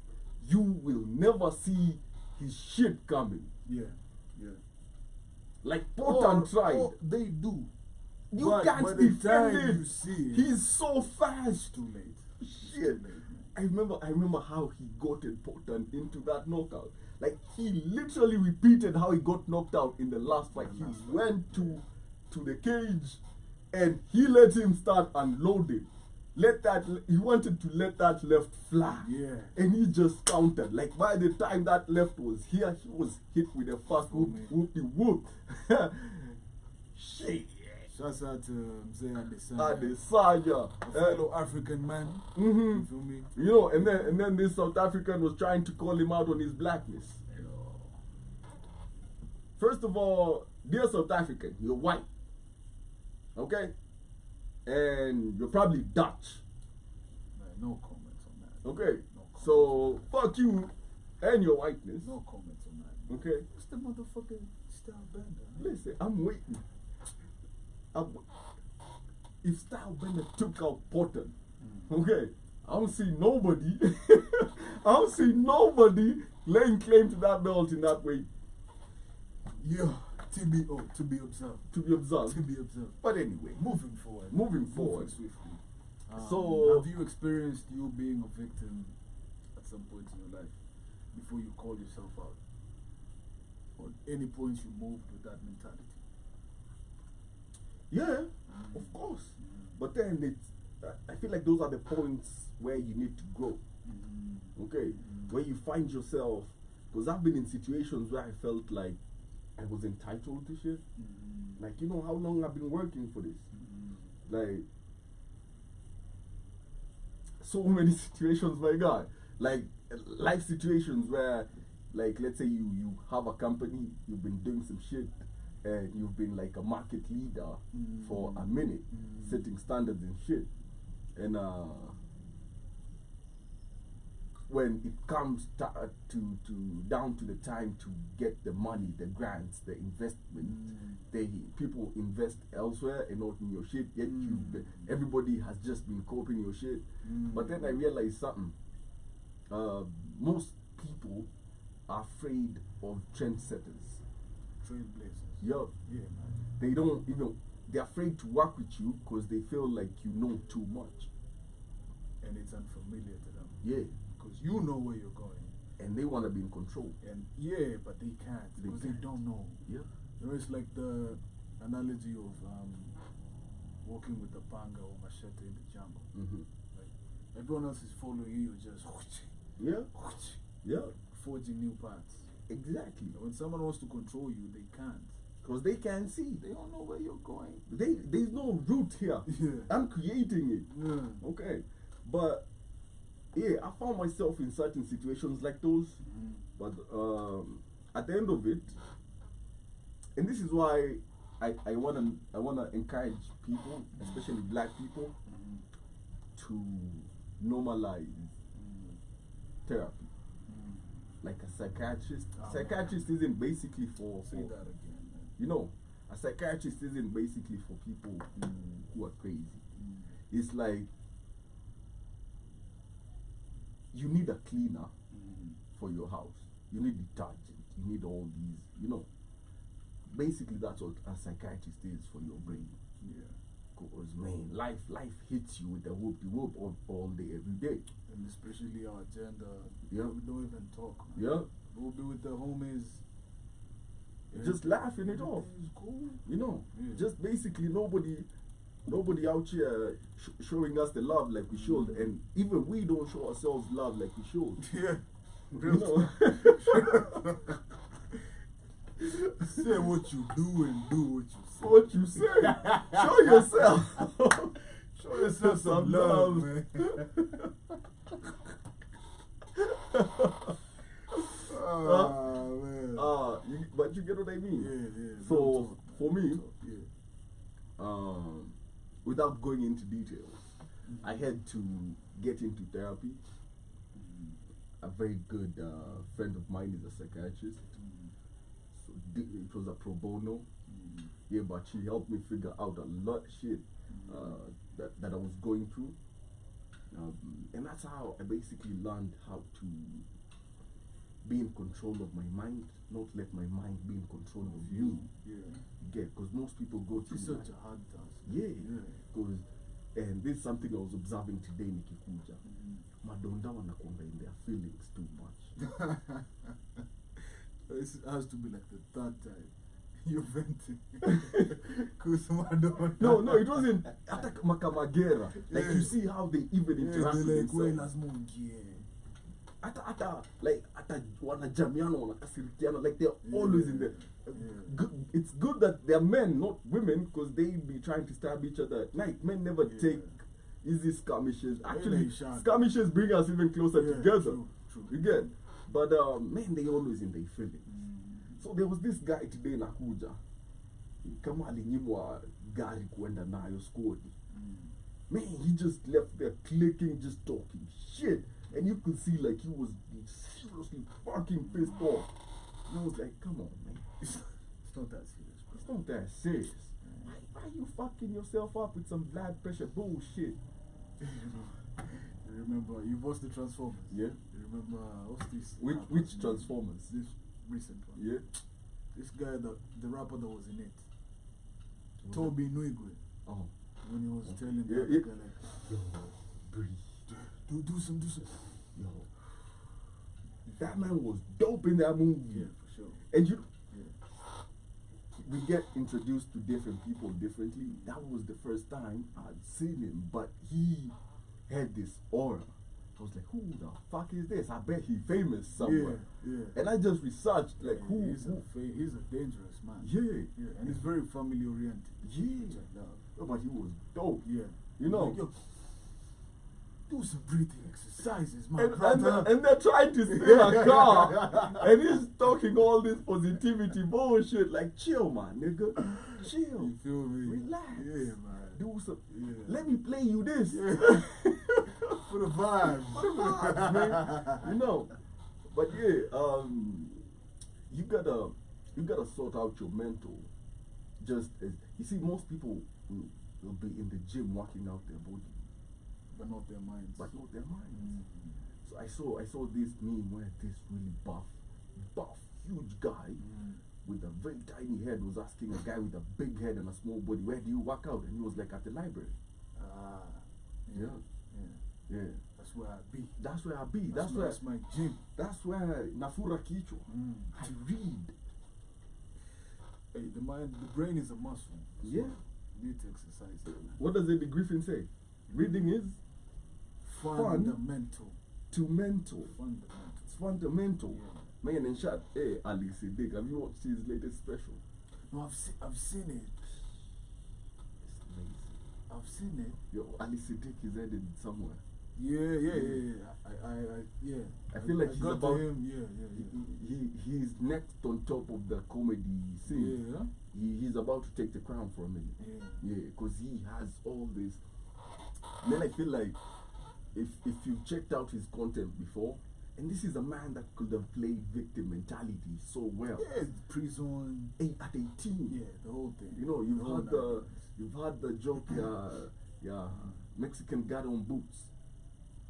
you will never see his shit coming. Yeah, yeah. Like Potan tried. Oh, they do. You But can't by the defend time it. you see it, He's so fast. it's too late. It's Shit. too late, man. I remember how he got Potan into that knockout. Like, he literally repeated how he got knocked out in the last fight. He went to the cage and he let him start unloading. He wanted to let that left fly. Yeah. And he just countered. Like, by the time that left was here, he was hit with a fast whoop, whoop. Shit. Shouts out to Mzee Adesanya, Adesanya. a fellow African man. Mhm. You feel me? You know, and then this South African was trying to call him out on his blackness. First of all, dear South African, you're white. Okay? And you're probably Dutch. Man, no comments on that. Okay? No comments. So, fuck you and your whiteness. No comments on that. Okay? What's the motherfucking style bender? Listen, I'm waiting. If Style Bender took out Potter, okay, I don't see nobody. I don't see nobody laying claim to that belt in that way. Yeah, TBO, to be observed. To be observed. To be observed. But anyway, Moving forward. Moving forward. swiftly. So- have you experienced you being a victim at some point in your life before you call yourself out? Or any point you moved with that mentality? yeah, of course. But then I feel like those are the points where you need to grow. Okay, where you find yourself, because I've been in situations where I felt like I was entitled to shit. Like, you know how long I've been working for this? Like, so many situations, my God. Like, life situations where, like, let's say you have a company, you've been doing some shit, and you've been like a market leader for a minute, setting standards and shit. And when it comes to down to the time to get the money, the grants, the investment, people invest elsewhere and not in your shit. Yet everybody has just been copying your shit. But then I realized something. Most people are afraid of trendsetters. Trailblazers. Yup. Yeah, man. They don't even. They're afraid to work with you because they feel like you know too much. And it's unfamiliar to them. Yeah. Because you know where you're going. And they want to be in control. And yeah, but they can't. They Because they can't. don't know. Yeah. You know, it's like the analogy of walking with a panga or machete in the jungle. Like, everyone else is following you, you're just Yeah. Yeah. forging new paths. Exactly. And when someone wants to control you, they can't. Because they can't see. They don't know where you're going. There's no route here. Yeah. I'm creating it. Yeah. Okay. But yeah, I found myself in certain situations like those. But at the end of it, and this is why I wanna encourage people, especially black people, to normalize therapy. Like a psychiatrist. Psychiatrist isn't basically for Say that again, man. you know, a psychiatrist isn't basically for people who are crazy. It's like you need a cleaner for your house. You need detergent. You need all these, you know. Basically, that's what a psychiatrist is for your brain. Yeah. Because man, life hits you with a whoop all day, every day. And especially our gender. Yeah. We don't even talk, man. Yeah. We'll be with the homies. Just laughing it off. Everything's cool. You know, Yeah. just basically nobody out here showing us the love like we should, and even we don't show ourselves love like we should. Yeah. You know? Say what you do and do what you say. What you say? Show yourself. Show yourself some love, man. Oh, man. But you get what I mean? Yeah. So for me, yeah. without going into details, I had to get into therapy. A very good friend of mine is a psychiatrist. So it was a pro bono. Yeah, but she helped me figure out a lot of shit that I was going through. And that's how I basically learned how to be in control of my mind, not let my mind be in control of you. Yeah. Because most people go through It's that. such a hard task. Yeah, because and this is something I was observing today nikikuja. Madonda wanakuanga in their feelings too much. It has to be like the third time you're venting. No, it wasn't hata makamagera. Like you see how they even interact with themselves. Hata wanajamiana wanakasirikiana, like they're always in there. It's good that they're men, not women, because they be trying to stab each other at night. Men never take easy skirmishes. Actually, skirmishes bring us even closer together. True. You get? But men, they always in their feelings. So there was this guy today nakuja, kama alinyimwa gari kuenda nayo skodi. Man, he just left there clicking, just talking shit. And you could see like he was seriously fucking pissed off. And I was like, come on, man. It's not that serious, bro. It's not that serious. Why are you fucking yourself up with some blood pressure bullshit? You remember, you watched the Transformers? Yeah. You remember, what's this? Which Transformers? This recent one. Yeah. This guy, the rapper that was in it. Toby Nwigwe. Oh. When he was telling the Yeah, other guy like, yo, breathe. do some. Yo. That man was dope in that movie. Yeah, for sure. And we get introduced to different people differently. That was the first time I'd seen him, but he had this aura. I was like, who the fuck is this? I bet he's famous somewhere. Yeah. And I just researched, like, who? He's a dangerous man. Yeah. And he's very family oriented. Yeah. Check that out. No, but he was dope. Yeah. You know. Like, yo, do some breathing exercises, my And brother. they're trying to steal a car. And he's talking all this positivity bullshit. Like, chill, man, nigga. Chill. You feel me? Relax. Yeah, man. Do some. Yeah. Let me play you this. Yeah. For the vibes. For the vibes, man. You know. But yeah, you gotta sort out your mental. Just as you see, most people will be in the gym working out their body, but not their minds. So I saw this meme where this really buff, huge guy with a very tiny head was asking a guy with a big head and a small body, where do you work out? And he was like, at the library. Yeah. That's where I be. That's where I be. That's my gym. That's where nafura kichwa. I read. Hey, the brain is a muscle. So Yeah. you need to exercise it, man. What does Eddie Griffin say? Reading is Fundamental. to mental. Fundamental. It's fundamental. Yeah. Man, and shot, hey, Ali Siddiq, have you watched his latest special? No, I've seen it. It's amazing. I've seen it. Yo, Ali Siddiq is headed somewhere. Yeah. I feel like he's got about to him. Yeah. He's next on top of the comedy scene. Yeah. He's about to take the crown for a minute. Yeah, because he has all this. And then I feel like if you've checked out his content before, and this is a man that could have played victim mentality so well. Yeah, prison. At 18. Yeah, the whole thing. You know, The you've whole had the joke, Mexican got on boots.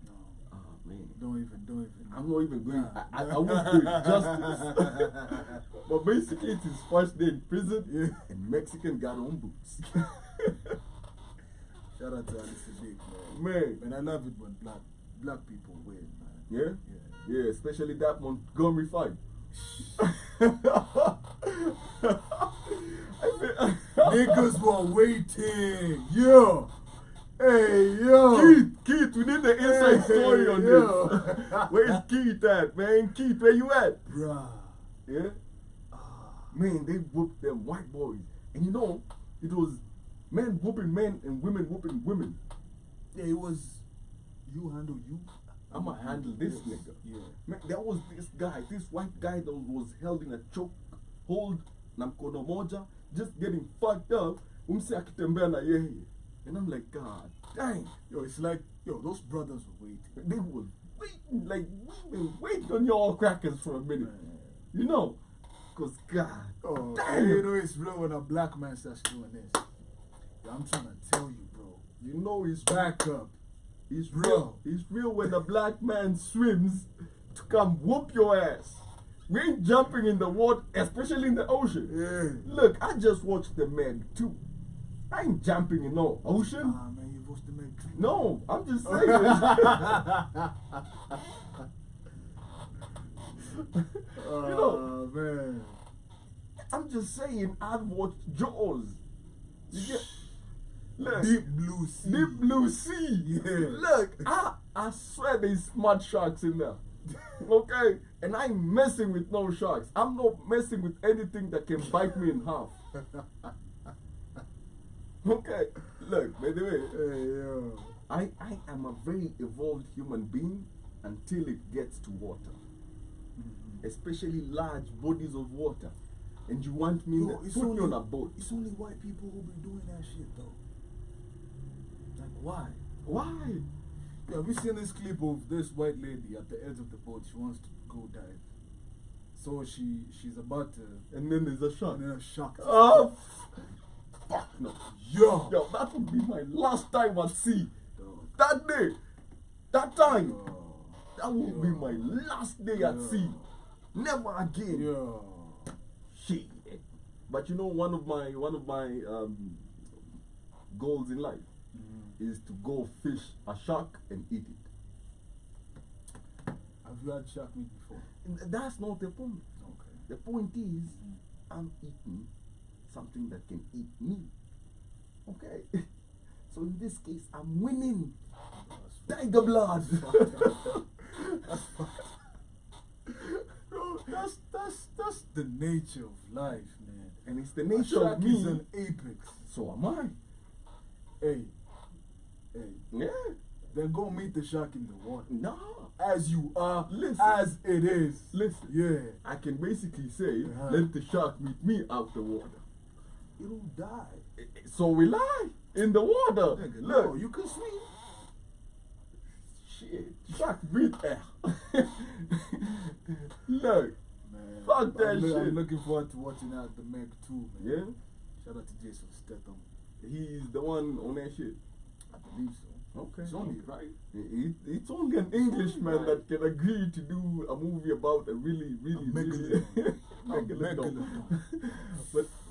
No. Oh man. Don't even. I'm not even going. Nah. I won't do it justice. But basically, it's his first day in prison, and Mexican got on boots. Shout out to Ali Siddiq, Man. Man, I love it when black people win, man. Yeah? Yeah, especially that Montgomery fight. Niggas were waiting. Yo. Hey, yo. Keith, we need the inside story on this. Where's Keith at, man? Keith, where you at? Bruh. Yeah? Man, they whooped them white boys. And you know, it was men whooping men and women whooping women. Yeah, it was you handle you. I'ma handle this nigga. Yeah. Man, there was this white guy that was held in a choke hold na mkono moja, just getting fucked up. Umsi akitembea na yeye. And I'm like, God dang. Yo, it's like, those brothers were waiting. They were waiting, like, we've been waiting on y'all crackers for a minute. Man. You know? Because, God Oh, damn. you know it's real when a black man starts doing this. Yo, I'm trying to tell you, bro. You know he's Back up. It's Bro. real. It's real when a black man swims to come whoop your ass. We ain't jumping in the water, especially in the ocean. Yeah. Look, I just watched the Meg too. I ain't jumping in no ocean. Ah, man, you watched the Meg too. No, I'm just saying. You know, man. I'm just saying I've watched Jaws. You get, look, Deep Blue Sea. Deep Blue Sea. Yeah. Look, I swear there's smart sharks in there. Okay? And I ain't messing with no sharks. I'm not messing with anything that can bite me in half. Okay? Look, by the way, Hey, yo. I am a very evolved human being until it gets to water. Especially large bodies of water. And you want me Yo, to put me on a boat. It's only white people who be doing that shit, though. Like, why? Why? Yeah, have you seen this clip of this white lady at the edge of the boat? She wants to go dive. So she's about to... And then there's a shark. And then a shark. Oh, fuck no. Yo! Yo, that would be my last time at sea. Dog. That day, that time, Yo. that would be my last day at Yeah. sea. Never again. Yo. Shit. But you know, one of my goals in life is to go fish a shark and eat it. Have you had shark meat before? And that's not the point. Okay. The point is, I'm eating something that can eat me. Okay? So in this case, I'm winning. Tiger blood. Bro, that's the nature of life, man. And it's the A nature shark of is me. an apex. So am I. Hey, Yeah. then go meet the shark in the water. No. As you are, Listen. as it is. Listen. Yeah. I can basically say, Uh-huh. let the shark meet me out the water. It'll die. So will I. In the water. Nigga, Look. no, you can swim. Shit. Shark breathe air. Look. Man, Fuck that I'm shit. looking forward to watching out the Meg 2, man. Yeah. Shout out to Jason Statham. He's the one on that shit. I believe so. Okay. It's only right. It's only an Englishman that can agree to do a movie about a really megalodon. megalodon.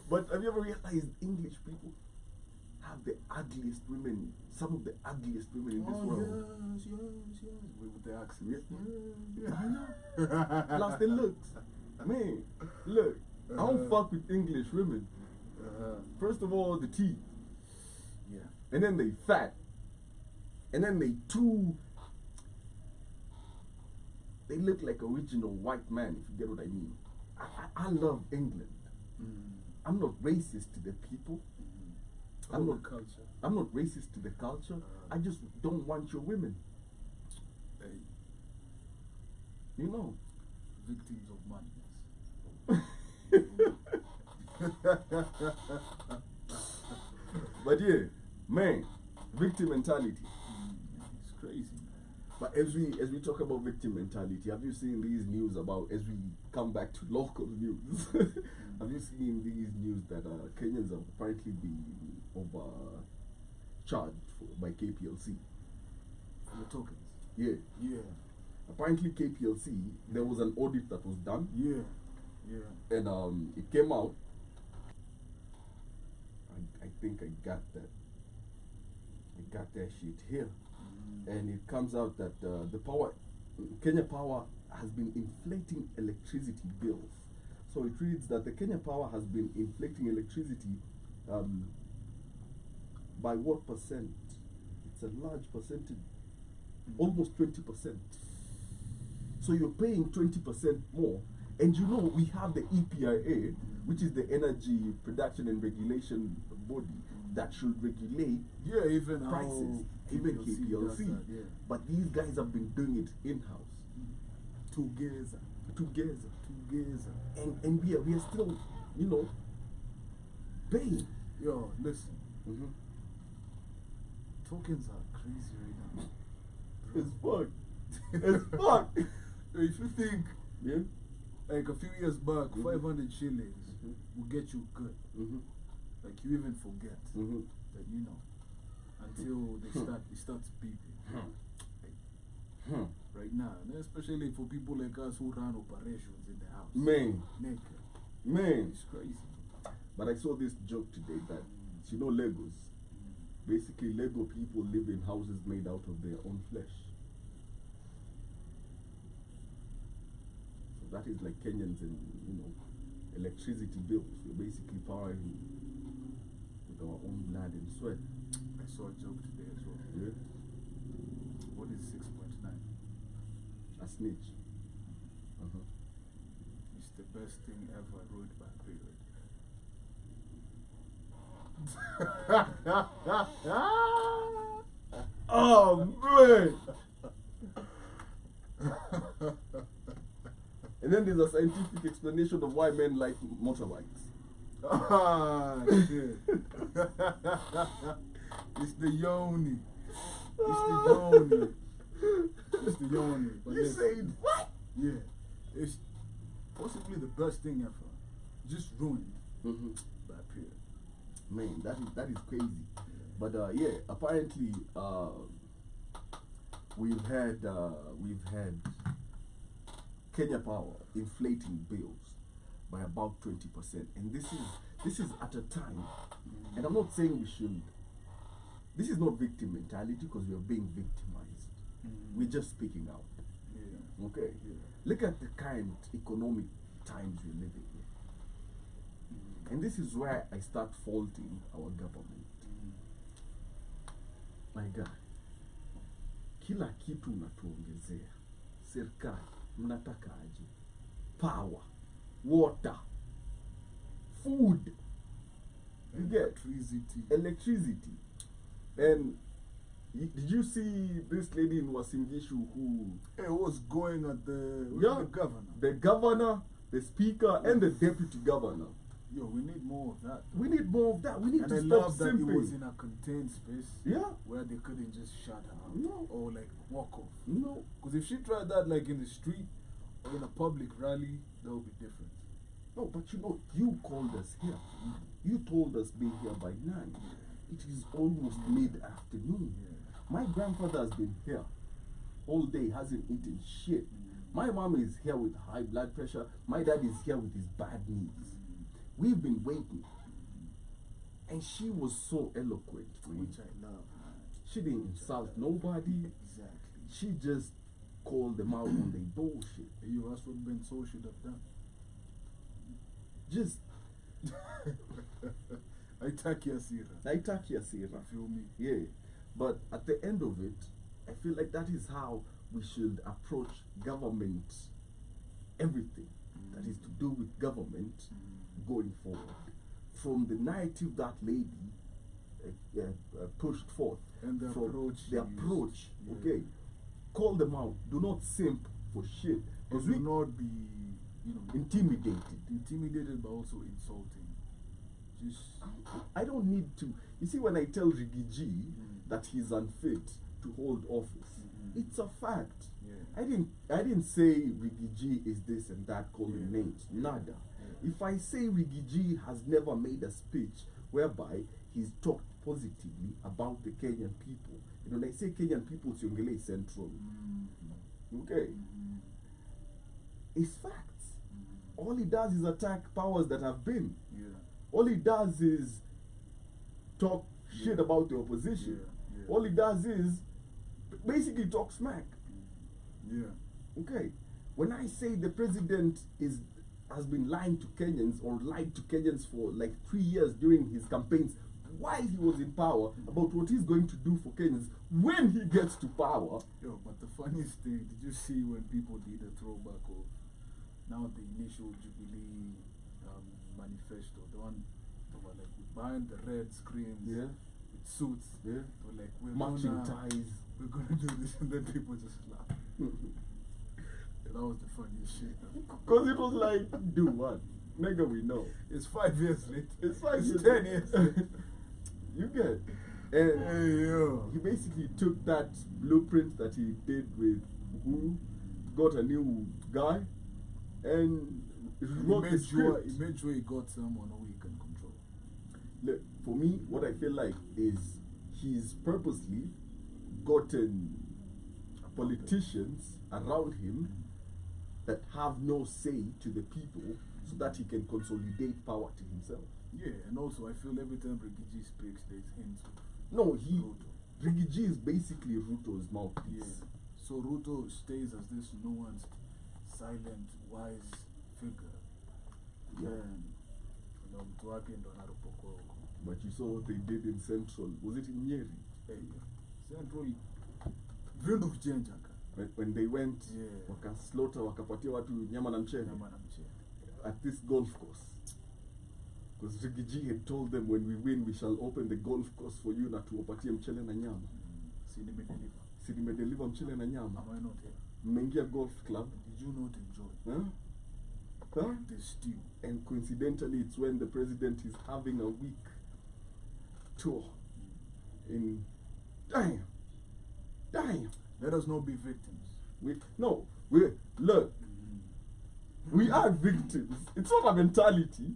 But have you ever realized English people have the ugliest women, some of the ugliest women in this world? Yes. With the accent. Yeah. Plus the looks. Man, look, I don't fuck with English women. First of all, the teeth. Yeah. And then they fat. And then they look like original white man, if you get what I mean. I love England. I'm not racist to the people. Or the culture. I'm not racist to the culture. I just don't want your women. Hey, You know. victims of madness. But yeah, man, victim mentality. It's crazy, man. But as we talk about victim mentality, have you seen these news about, as we come back to local news, have you seen these news that Kenyans have apparently been overcharged by KPLC? For the tokens. Yeah. Yeah. Apparently KPLC, there was an audit that was done, Yeah. Yeah. and it came out. I think I got that. I got that shit here. And it comes out that the Kenya Power has been inflating electricity bills. So it reads that the Kenya Power has been inflating electricity by what percent? It's a large percentage, almost 20%. So you're paying 20% more. And you know, we have the EPRA, which is the Energy Production and Regulation Body that should regulate even prices, even KPLC. Yeah. But these guys have been doing it in-house. Together. And we are still, you know, paying. Yo, listen. Mm-hmm. Tokens are crazy right now. It's fuck. It's fuck. If you think, Yeah. like a few years back, 500 shillings will get you good. Mm-hmm. Like you even forget Mm-hmm. that, you know, until it starts beeping. Like, right now, and especially for people like us who run operations in the house. Man. Naked. Man. It's crazy. But I saw this joke today that, you know, Legos. Basically, Lego people live in houses made out of their own flesh. So that is like Kenyans and, you know, electricity bills. We're basically powering with our own blood and sweat. I saw a joke today as well. Yeah? What is 6.9? A snitch. Uh-huh. It's the best thing ever wrote by period. Oh, man! And then there's a scientific explanation of why men like motorbikes. Ah, shit. It's the yoni. It's the yoni. But You said what? Yeah. It's possibly the best thing ever. Just ruined Mm-hmm. by period. Man, that is crazy. But yeah, apparently we've had Kenya Power inflating bills by about 20%, and this is at a time, and I'm not saying we should. This is not victim mentality because we are being victimized. We're just speaking out. Yeah. Okay. Yeah. Look at the current economic times we're living in. And this is where I start faulting our government. My God, kila kitu unatuongezea. Serikali, mnataka aje? Power, water, food, you get electricity. And did you see this lady in Wasingishu who was going at the governor? The governor, the speaker, and the deputy governor. Yo, we need more of that. We need more of that. We need and to I stop love that simping. it was in a contained space. Yeah. Where they couldn't just shut her up. No. Or like walk off. No. Because if she tried that like in the street or in a public rally, that would be different. No, but you know, you called us here. You told us be here by 9. It is almost mid-afternoon. My grandfather has been here all day, hasn't eaten shit. My mom is here with high blood pressure. My dad is here with his bad knees. We've been waiting. And she was so eloquent, man. Which I love, man. She didn't insult nobody. Exactly. She just called them out on their bullshit. You, that's what Ben So should have done. Just Haitaki hasira. naitaki hasira. Feel me? Yeah. But at the end of it, I feel like that is how we should approach government, everything that is to do with government going forward. from the narrative that lady pushed forth, And the from approach. the she used. approach, Yeah. okay, call them out. Do not simp for shit, because And we do not be, you know, intimidated, but also insulting. Just I don't need to. You see, when I tell Riggy G that he's unfit to hold office, it's a fact. yeah. I didn't say Riggy G is this and that, calling Yeah. names. Nada. Yeah. If I say Riggy G has never made a speech whereby he's talked positively about the Kenyan people, you know, when I say Kenyan people, Siongele Central. Okay, it's facts. All he does is attack powers that have been. Yeah. All he does is talk shit Yeah. about the opposition. Yeah. Yeah. All he does is basically talk smack. Yeah. Okay, when I say the president has been lying to Kenyans or lied to Kenyans for like 3 years during his campaigns while he was in power about what he's going to do for Kenyans when he gets to power. Yo, but the funniest thing, did you see when people did a throwback of now the initial Jubilee manifesto, the one they were like behind the red screens Yeah, with suits, yeah. they were like Matching ties. we're gonna do this, and then people just laugh. That was the funniest shit. Because it was like, do what? Nigga, we know. It's 5 years later. It's 5 It's years 10 later. years later. You get. And Hey yo. he basically took that blueprint that he did with Uhuru, got a new guy, and He wrote the made sure script. he got someone who he can control. Look, for me, what I feel like is he's purposely gotten politicians around him that have no say to the people so that he can consolidate power to himself. Yeah, and also I feel every time Ricky G speaks, there's hints of No, he Ruto. Riggy G is basically Ruto's Yeah. mouthpiece. So Ruto stays as this nuanced, silent, wise figure. Yeah. And you know, mtu wake ndo anaropokwa huko. But you saw what they did in Central. Was it in Nyeri? Hey, Central vindu kuchenjaka. When they went, Yeah. wakaslaughter, wakapatia watu nyama na mchele Nyama na mchele. at this golf course. Because Riggy G had told them, when we win, we shall open the golf course for you na tuwapatie mchele na nyama. See, they made deliver. Si nimedeliver mchele na nyama. Am I not here? Mmeingia golf club. Did you not enjoy Huh? Huh? the stew? And coincidentally, it's when the president is having a week tour in. Damn. Let us not be victims. We look. We are victims. It's not a mentality,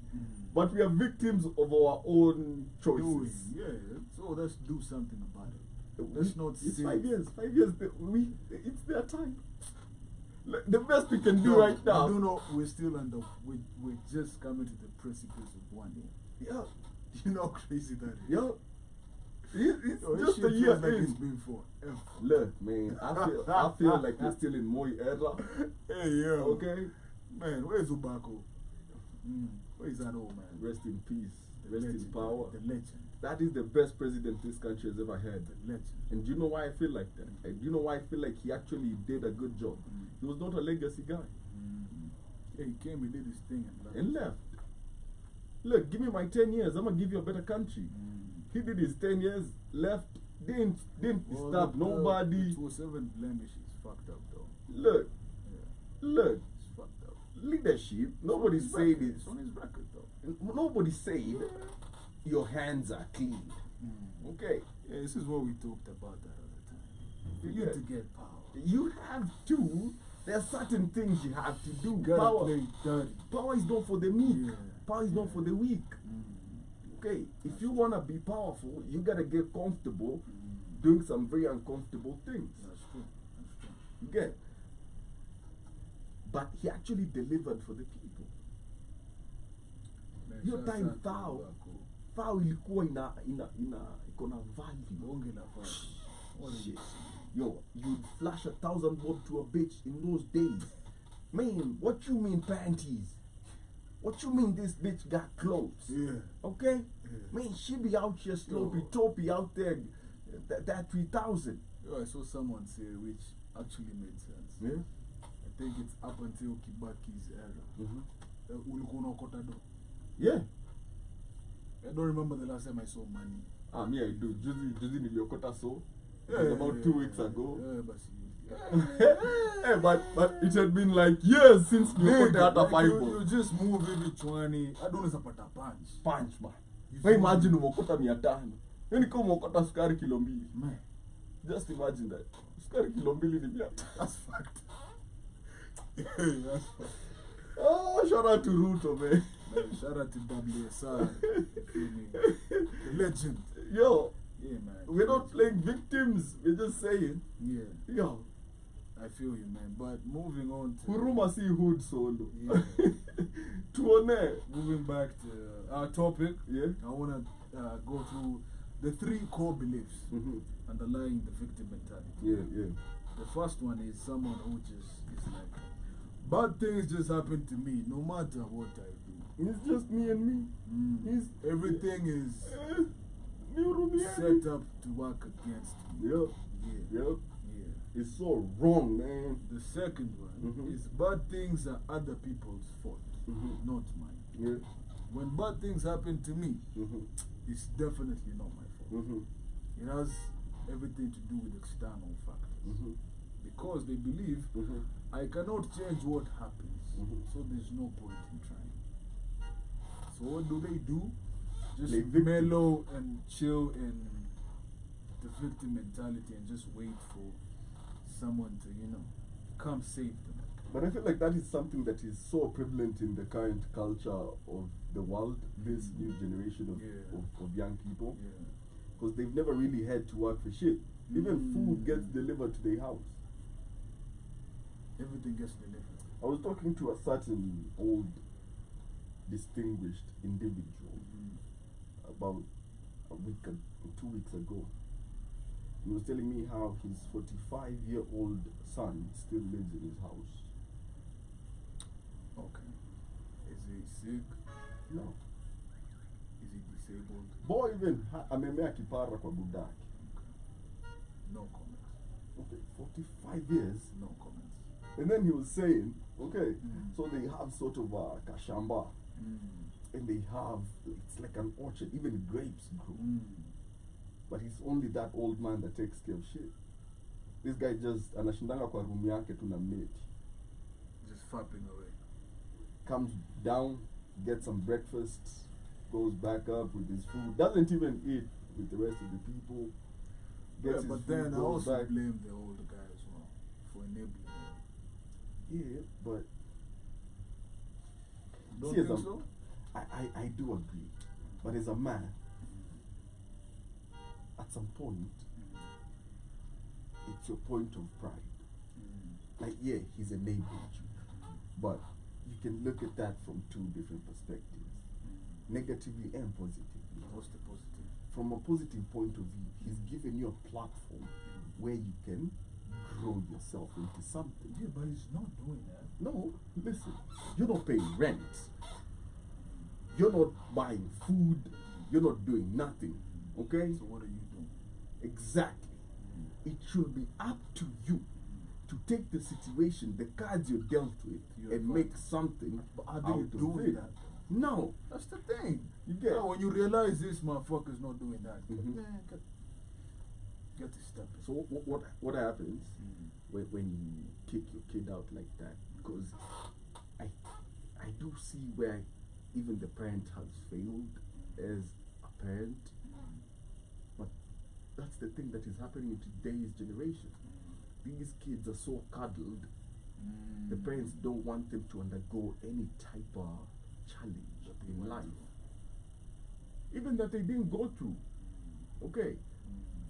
but we are victims of our own choices. Doing, yeah. So let's do something about it. Let's not It's sit. 5 years. 5 years. It's their time. The best we can do right now. No, no, we're still we're just coming to the precipice of 1 year. Yeah. You know how crazy that is. Yeah. It's Yo, this just shit a year feels like in. it's been forever. Look, man, I feel like we're still in Moi era. Hey, yo. Okay? Man, where's Ubako? Where is that old man? Rest in peace. The Rest in legend, power. The legend. That is the best president this country has ever had. The legend. And do you know why I feel like that? And do you know why I feel like he actually did a good job? He was not a legacy guy. Yeah, he came, he did his thing and left. And left. Look, give me my 10 years, I'm gonna give you a better country. He did his 10 years, left, didn't disturb nobody. The 207 blemish is fucked up though. Look, Yeah, look, it's fucked up. leadership, nobody It's on his said record. it. It's on his record though. Nobody said your hands are clean. Okay, Yeah, this is what we talked about that other time. For you Yeah. to get power, you have to. There are certain things you have to do. you gotta Power, play dirty. power is not for the meek. Yeah. Power is not for the weak. Okay, if you wanna be powerful, you gotta get comfortable doing some very uncomfortable things. That's true. That's true. You get? But he actually delivered for the people. Man, Hiyo shout time out to thou Ubako. Fao ilikuwa iko na value. Bonge la power. What Shit. is Yo, you'd flash 1,000 bob to a bitch in those days. Man, what you mean panties? What you mean this bitch got clothes? Yeah. Okay? Yeah. Man, she be out here sloppy Yo. toppy out there. That 3,000. Yo, I saw someone say which actually made sense. Yeah? I think it's up until Kibaki's era. Mm-hmm. Ulikuwa unaokota do. Yeah. I don't remember the last time I saw money. Ah, me I do. Juzi niliokota so. It Yeah, was about yeah, 2 yeah, weeks yeah. ago. Yeah, but Hey, but it had been like years since niliokote hata like five. you just move hivi chwani. I don't know pata punch. Punch man. You Wewe feel imagine me? umeokota 500. Yaani kama umeokota sukari kilo 2. Man, Just imagine that. Sukari kilo 2 ni 500. that's fact. That's fact. Oh, shout out to Ruto, man. Man, shout out to WSR. You feel me? The legend. Yo, Yeah, man. we're not playing victims. We're just saying, Yeah, yo, I feel you, man. But moving on to huruma si hood solo. Yeah. Tuone. moving back to our topic, Yeah. I want to go through the 3 core beliefs Mm-hmm. underlying the victim mentality. Yeah, yeah. The first one is someone who just is like, bad things just happen to me no matter what I do. It's just me and me. He's Everything is set up to work against me. Yep, Yeah. yep. Yeah. It's so wrong, man. The second one Mhm. is bad things are other people's fault, Mhm. not mine. Yeah. When bad things happen to me, Mm-hmm. it's definitely not my fault. Mm-hmm. It has everything to do with external factors. Mm-hmm. Because they believe Mm-hmm. I cannot change what happens, Mhm. so there's no point in trying. So what do? Just Play victim. mellow and chill in the victim mentality and just wait for someone to, come save them. But I feel like that is something that is so prevalent in the current culture of the world, this new generation of, Yeah. of young people. Yeah. Because they've never really had to work for shit. Even food gets delivered to their house. Everything gets delivered. I was talking to a certain old, distinguished individual about a week, 2 weeks ago. He was telling me how his 45-year-old son still lives in his house. Okay. Is he sick? No. Is he disabled? Boy even amemea kipara kwa budaki. No comments. Okay, 45 years. No comments. And then he was saying, okay, Mm. so they have sort of a kashamba, and they have, it's like an orchard, even grapes grow. But he's only that old man that takes care of shit. This guy just anashindanga kwa room yake tu na mate. Just fapping away. Comes down, gets some breakfast, goes back up with his food, doesn't even eat with the rest of the people. Yeah, Gets his but food, then I goes also back. blame the older guy as well for enabling him. Yeah, but Don't see, as think a- so? I do agree. But as a man, at some point, it's your point of pride. Like, yeah, he's enabled you. But you can look at that from 2 different perspectives, negatively and positively. What's the positive? From a positive point of view, he's given you a platform where you can grow yourself into something. Yeah, but he's not doing that. No, listen, you're not paying rent. You're not buying food. You're not doing nothing. Okay? So what are you doing? Exactly. It should be up to you to take the situation, the cards you're dealt with, Your and make something But are out they of doing it. that? No. That's the thing. You get Yeah, when you realize this motherfucker's not doing that, Mhm. man, get to step it. So what happens Mm. when you kick your kid out like that? Because I do see where even the parent has failed as a parent, but that's the thing that is happening in today's generation. These kids are so cuddled. The parents don't want them to undergo any type of challenge in life, even that they didn't go through. Okay,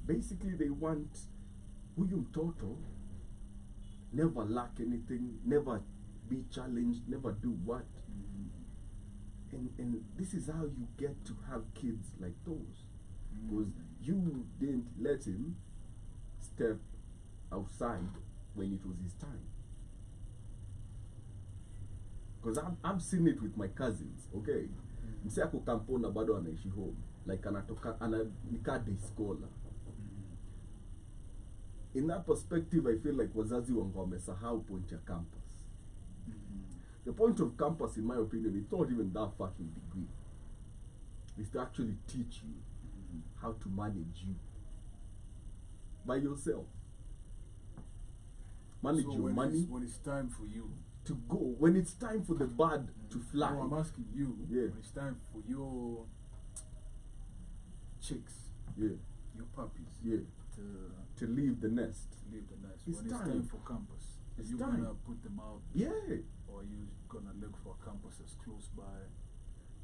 basically they want huyu mtoto never lack anything, never be challenged, never do what. And this is how you get to have kids like those, because you didn't let him step outside when it was his time. Because I've seen it with my cousins, okay? Mse ako kampona bado anaishi home, like nika day scholar. In that perspective, I feel like wazazi wangu wamesahau point ya campus. The point of campus, in my opinion, it's not even that fucking degree. is to actually teach you how to manage you by yourself. Manage So your when money when it's time for you to go. When it's time for the bird to fly, No, I'm asking you. Yeah. When it's time for your chicks, yeah, your puppies, yeah, to to leave the nest. leave the nest. It's when it's time. time for campus, are It's you time. gonna put them out, Yeah, or are you gonna look for campuses close by,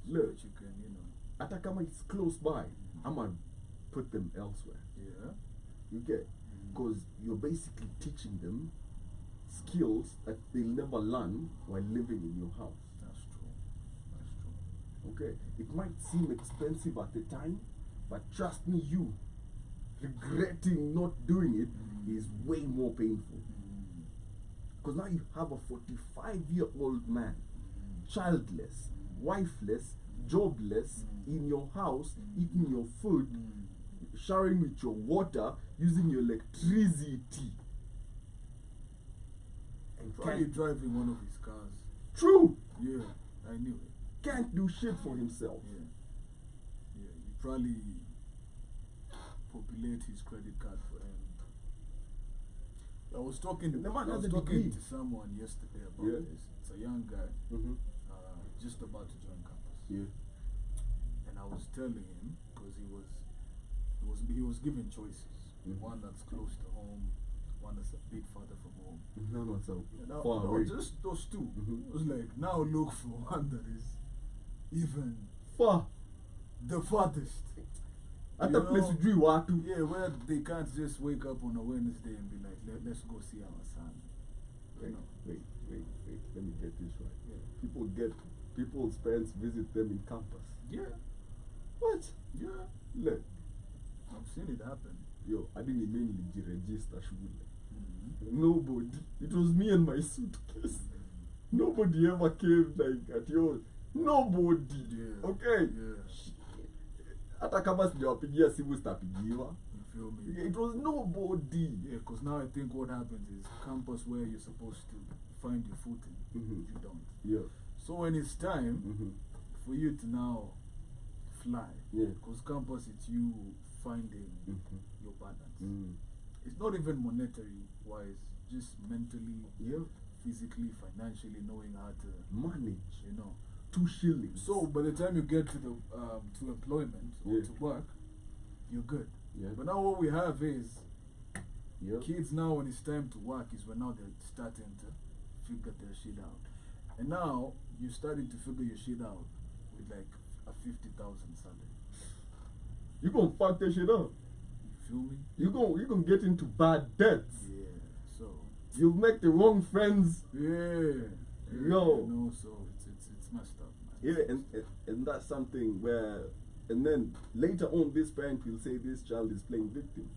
so Look. that you can, Ata kama it's close by, I'ma put them elsewhere. yeah. You get, because you're basically teaching them skills that they'll never learn while living in your house. That's true. That's true. Okay, it might seem expensive at the time, but trust me, you regretting not doing it is way more painful. Because now you have a 45-year-old man, childless, wifeless, jobless, in your house, eating your food, showering with your water, using your electricity. And Probably driving one of his cars. true, Yeah, I knew it. can't do shit for himself. Yeah. Yeah, you probably populate his credit card for him. I was talking The man I has was a talking degree. to someone yesterday about Yeah. this. It's a young guy, Mm-hmm. just about to join campus. Yeah. And I was telling him, because he was given choices. Mhm. One that's close to home, one that's a bit further from home. No, no, so And I- far no, away. just those two. Mhm. It was like, now look for one that is even Far. the farthest. At You a place know, you dream what to. Yeah, where they can't just wake up on a Wednesday and be like, let's go see our son. You Wait, know? wait. Let me get this right. Yeah. People's parents visit them in campus. Yeah, What? yeah. Look, I've seen it happen. yo, I didn't even register shule. Mm-hmm. Nobody. It was me and my suitcase. Nobody ever came like at yours. Nobody. Yeah. Okay. Yeah. Hata kama sijawapigia simu sitapigiwa. You feel me? It was nobody. Yeah, because now I think what happens is campus where you're supposed to find your footing, Mhm. you don't. Yeah. So when it's time Mm-hmm. for you to now fly, Yeah. because campus it's you finding Mm-hmm. your balance. Mm. It's not even monetary wise, just mentally, Yeah. physically, financially knowing how to, Manage. 2 shillings. So by the time you get to the to employment or Yeah. to work, you're good. Yeah. But now what we have is Yeah. kids now when it's time to work is when now they're starting to figure their shit out. And now you're starting to figure your shit out with like a 50,000 salary. You gonna fuck that shit up. You feel me? You gonna get into bad debts. Yeah. So You'll make the wrong friends. yeah. Yo. No, so it's messed up, man. Yeah, and that's something where, and then later on, this parent will say this child is playing victim.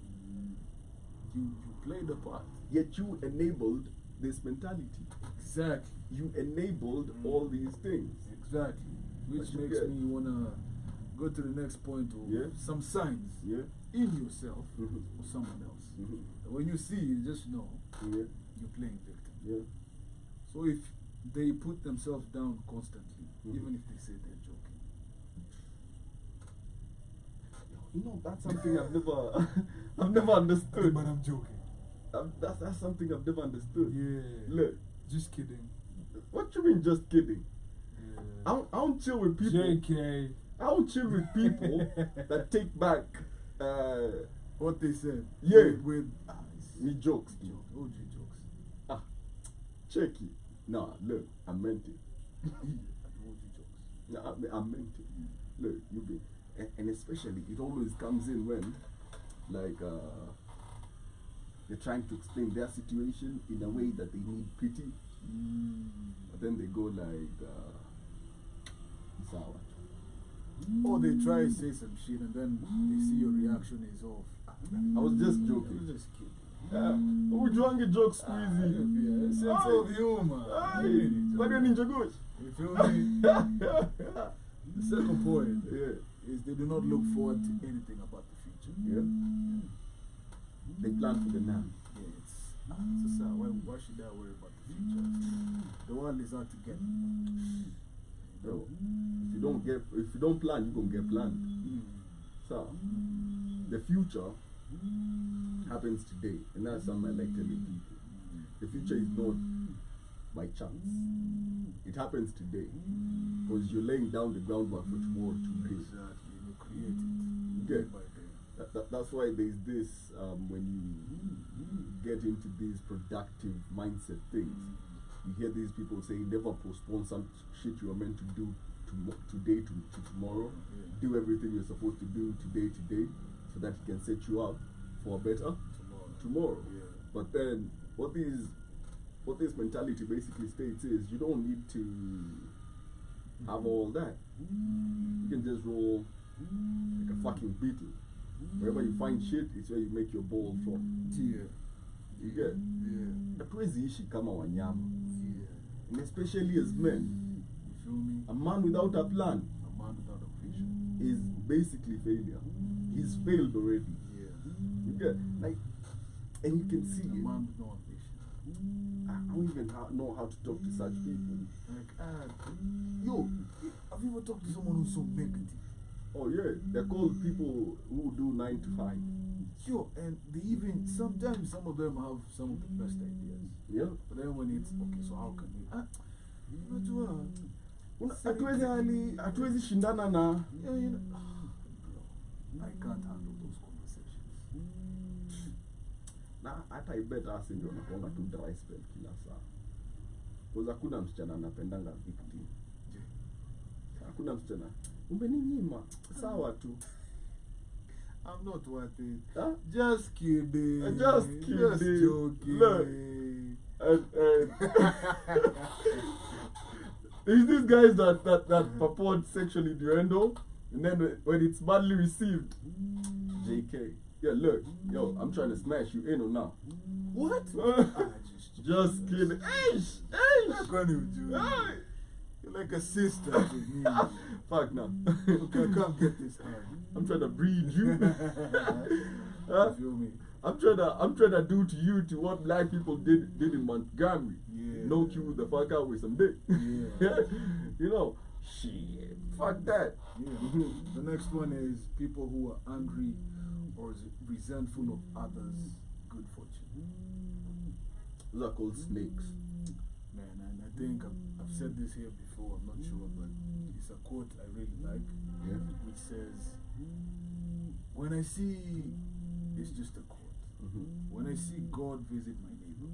You play the part. Yet you enabled this mentality. Exactly. You enabled all these things. Exactly. Which But you makes get- me wanna go to the next point of Yeah. some signs Yeah. in yourself Mhm. or someone else. Mhm. When you see, you just know Yeah. you're playing victim. Yeah. So if they put themselves down constantly, Mhm. even if they say they're joking, That's something I've never, I've never understood. but I'm joking. That's something I've never understood. Yeah. Look, Just kidding. what you mean? Just kidding. Yeah. I don't chill with people. JK. I don't chill with people that take back What they said. Yeah. With me jokes. joke. OG jokes. Ah, check it. Nah, look, I meant it. OG jokes. Nah, I meant it. Look, you be, and especially it always comes in when, like, they're trying to explain their situation in a way that they need pity, but then they go like, it's our. Or they try to say some shit and then they see your reaction is off. I was just I joking. was just kidding. Yeah, we drawing a joke squeezy. Yeah, sense Aye. of humor. Aye. What are you ninja goes? You feel me? The second point Yeah. is they do not look forward to anything about the future. Yeah. They plan for the now. Yeah, it's sad. Why should I worry about the future? The world is out to get me. You Yo, if you don't plan, you gonna get planned. So the future happens today, and that's something I like telling people. The future is not by chance. It happens today because you're laying down the groundwork for tomorrow today. Exactly, you create it. Okay. By day. That's why there's this when you get into these productive mindset things, you hear these people say never postpone some shit you are meant to do today to tomorrow. Do everything you're supposed to do today so that it can set you up for a better tomorrow. Yeah. But then what this mentality basically states is you don't need to have all that. You can just roll like a fucking beetle. Wherever you find shit, it's where you make your ball from. Yeah. You get? Yeah. Hatuwezi ishi kama wanyama. Yeah. And especially as men, You feel me? a man without a plan A man without a vision. is basically failure. He's failed already. Yeah. You get? Like, and you can see A it. man with no ambition. I don't even know how to talk to such people. Like, yo, have you ever talked to someone who's so negative? Oh yeah, they're called people who do 9 to 5. Yo, and they even, sometimes some of them have some of the best ideas. Yeah. But then when it's, okay, so how can we, unajua, Hatuwezi shindana na yeah, you know, bro, I can't handle those conversations. na hata ibeta asi ndio nakuanga tu dry spell kila saa. Kwa hakuna msichana anapendanga victim. Hakuna msichana. Umeninyima. Sawa tu. I'm not worth it. Huh? Just kidding. Just kidding. Just joking. Look. And there's these guys that purport sexual innuendo, and then when it's badly received, JK. Yeah, look, yo, I'm trying to smash you in or now. What? Just kidding. Hey, Not gonna do. hey. You're like a sister to me. Fuck now. Okay, come get this hand. I'm trying to breed you. You feel me? I'm trying to do to you to what black people did in Montgomery. Yeah. Knock you the fuck out with some dick. Yeah. You know, shit. Fuck that. Yeah. The next one is people who are angry or resentful of others' good fortune. Those are called snakes. Man, and I think I've said this here before, I'm not sure, but it's a quote I really like, Yeah. which says, when I see, it's just a quote, when I see God visit my neighbor,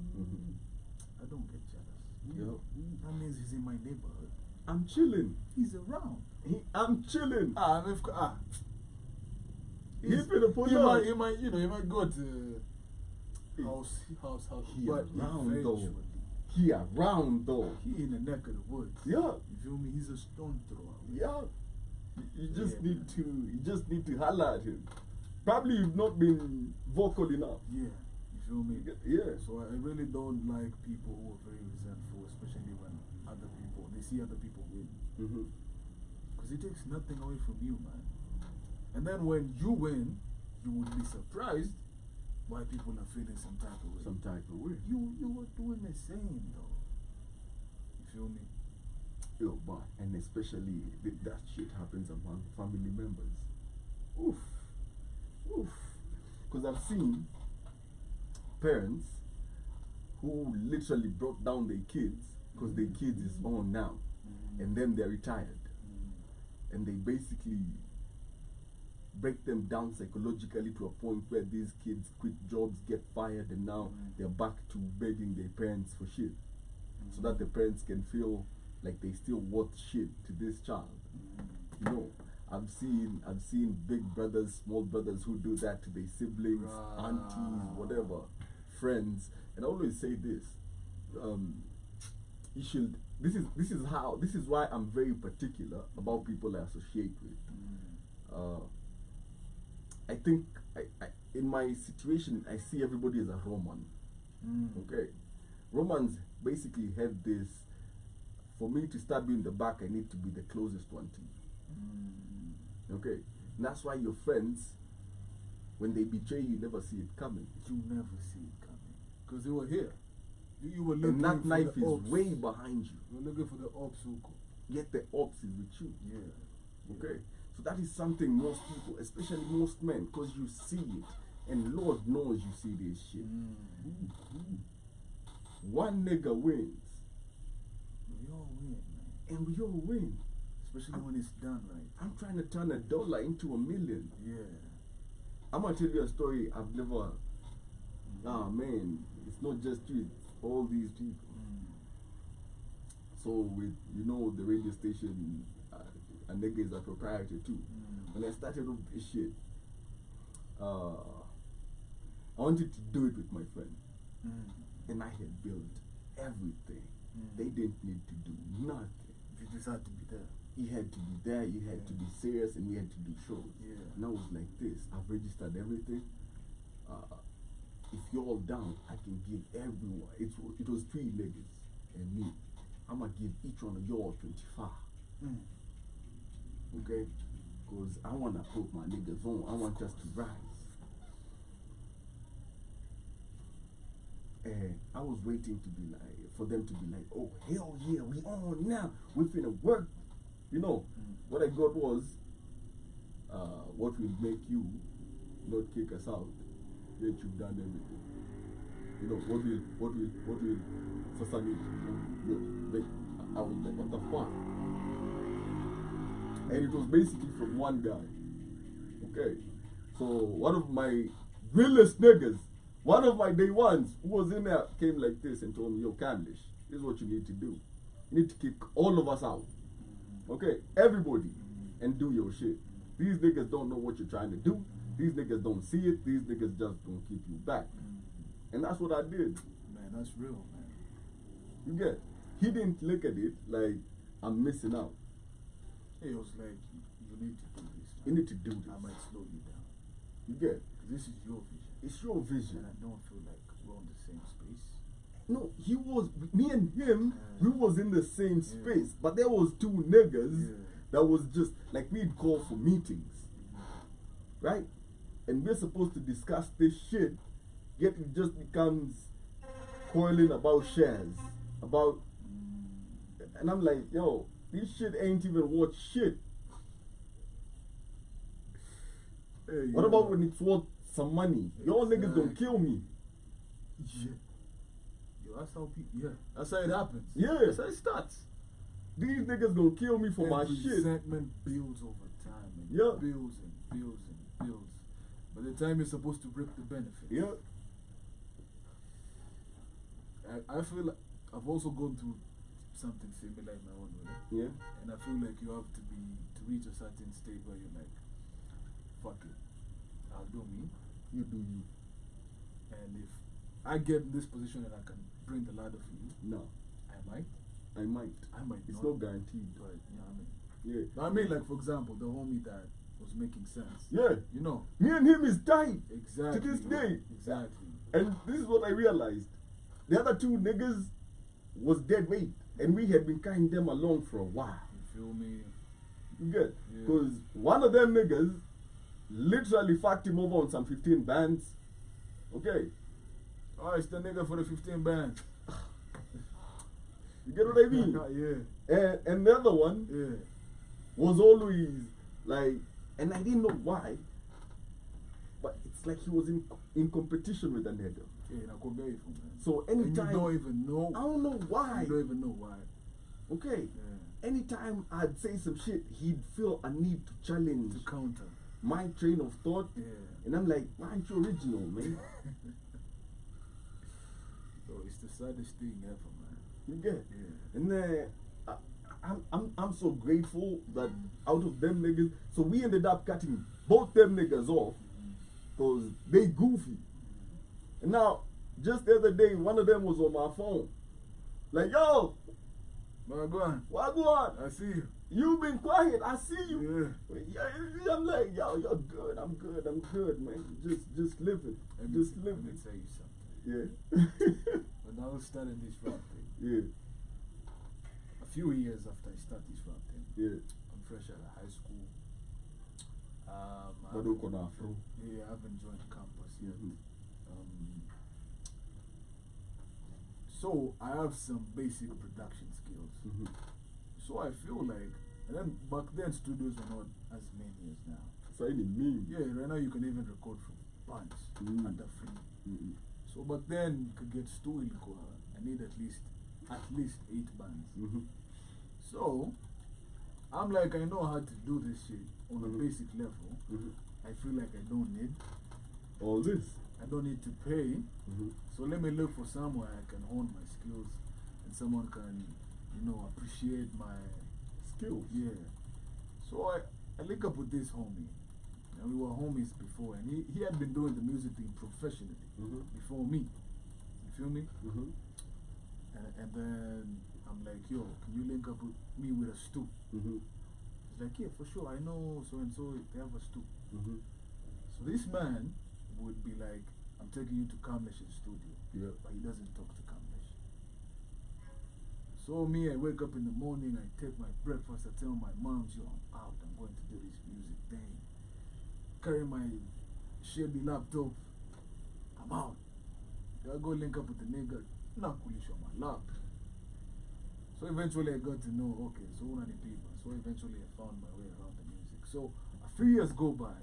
I don't get jealous. Yo. That means he's in my neighborhood. I'm chilling. He's around. I'm chilling. He He's- finna pull he up. might, you know, he might go to house, He but around though. eventually, He around though. he in the neck of the woods. Yeah. You feel me? He's a stone throw away. Yeah. You just Yeah. need to holler at him. Probably you've not been vocal enough. Yeah, you feel me? Yeah. So I really don't like people who are very resentful, especially when they see other people win. Because it takes nothing away from you, man. And then when you win, you would be surprised why people are feeling some type of way. Some type of way. You were doing the same, though. You feel me? Yo, but and especially that shit happens among family members. Oof. Because I've seen parents who literally brought down their kids because their kids is on now, and then they're retired, and they basically break them down psychologically to a point where these kids quit jobs, get fired, and now they're back to begging their parents for shit, so that the parents can feel like they still worth shit to this child. You know, I've seen big brothers, small brothers who do that to their siblings, aunties, whatever, friends. And I always say this: you should. This is why I'm very particular about people I associate with. I think in my situation, I see everybody as a Roman. Okay, Romans basically had this. For me to stab you in the back, I need to be the closest one to you. Okay, and that's why your friends, when they betray you, never see it coming. You never see it coming. Because they were here. You were looking And that for knife the is ops. way behind you. You were looking for the obstacle. yet the ops is with you. Yeah. Okay, so that is something most people, especially most men, because you see it, and Lord knows you see this shit. One nigga wins, We all win, man. and we all win. Especially when it's done right. I'm trying to turn $1 into $1 million. Yeah. I'm gonna tell you a story I've never. Ah man, it's not just you, it's all these people. So with the radio station, a nigga is a proprietor too. When I started off this shit, I wanted to do it with my friend, and I had built everything. They didn't need to do nothing. You just had to be there. He had to be there, you had to be serious, and we had to do shows. Yeah. And I was like this, I've registered everything. If you're all down, I can give everyone. It was 3 niggas and me. I'm gonna give each one of y'all 25. Okay? Because I wanna put my niggas on. I want us to rise. And I was waiting to be like, for them to be like, oh hell yeah, we on now. We finna work. What I got was, what will make you not kick us out? Yet you've done everything. What will Sasani do? I was like, what the fuck? And it was basically from one guy. Okay. So one of my realest niggas, one of my day ones who was in there came like this and told me, yo, Camlish, this is what you need to do. You need to kick all of us out. Okay? Everybody. And do your shit. These niggas don't know what you're trying to do. These niggas don't see it. These niggas just gonna keep you back. And that's what I did. Man, that's real, man. You get? He didn't look at it like I'm missing out. It was like, you need to do this. Man. You need to do this. I might slow you down. You get? This is your vision. It's your vision. And I don't feel like we're on the same space. No, me and him, we was in the same space. But there was 2 niggas that was just, like we'd call for meetings. Right? And we're supposed to discuss this shit, yet it just becomes quarreling about shares. And I'm like, yo, this shit ain't even worth shit. Hey, What about when it's worth some money? Y'all niggas gonna kill me. Yeah. Yo, that's how people, that's how it happens. Yeah. That's how it starts. These niggas gonna kill me for my shit. Resentment builds over time. And builds and builds and builds. By the time you're supposed to reap the benefits. Yeah. I feel like I've also gone through something similar in my own way. Yeah. And I feel like you have to reach a certain state where you're like, fuck it, I'll do me. You do you. And if I get in this position and I can bring the ladder for you, No. I might. I might. It's not guaranteed. But you know what I mean? Yeah. I mean, like, for example, the homie that was making sense. Yeah. You know. Me and him is tight. Exactly. To this day. Exactly. And this is what I realized. The other 2 niggas was dead weight. And we had been carrying them along for a while. You feel me? You get? Yeah. Because one of them niggas literally fucked him over on some 15 bands. Okay. Oh, it's the nigga for the 15 band. You get what I mean? Yeah. And the other one Yeah. was always like, and I didn't know why, but it's like he was in competition with the nigga. Yeah, So anytime, and you don't even know. I don't know why. You don't even know why. Okay. Yeah. Anytime I'd say some shit, he'd feel a need to challenge To counter. my train of thought. Yeah. And I'm like, why aren't you original, man? So it's the saddest thing ever, man. You get? Yeah. And I'm so grateful that out of them niggas, so we ended up cutting both them niggas off because they goofy. And now, just the other day, one of them was on my phone. Like, yo, Wagwan. Wagwan, I see you. you've been quiet. I see you. Yeah. Yeah, I'm like, yo, you're good. I'm good, man. Just living. Just Let me living. tell you something. Yeah. When I was starting this rap thing, Yeah. a few years after I started this rap thing, Yeah. I'm fresh out of high school. I Bado uko na afro. Yeah, I haven't joined campus yet. So I have some basic production skills. So I feel like, and then back then studios were not as many as now. Signing me. Yeah, right now you can even record from bands under free. So back then you could get studio. I need at least 8 bands. So I'm like, I know how to do this shit on a basic level. I feel like I don't need all this. I don't need to pay. So let me look for somewhere I can hone my skills and someone can, appreciate my skills. Yeah. So I link up with this homie. And we were homies before, and he had been doing the music thing professionally before me. You feel me? And then I'm like, yo, can you link up with me with a stew? He's like, yeah, for sure. I know so and so they have a stew. So this man would be like, I'm taking you to Kamlesh's studio, but he doesn't talk to Kamlesh. So me, I wake up in the morning, I take my breakfast, I tell my moms, yo, I'm out, I'm going to do this music thing. Carry my shady laptop, I'm out. I go link up with the nigga, not cool on my lap. So eventually I got to know, okay, so one of the people. So eventually I found my way around the music. So a few years go by,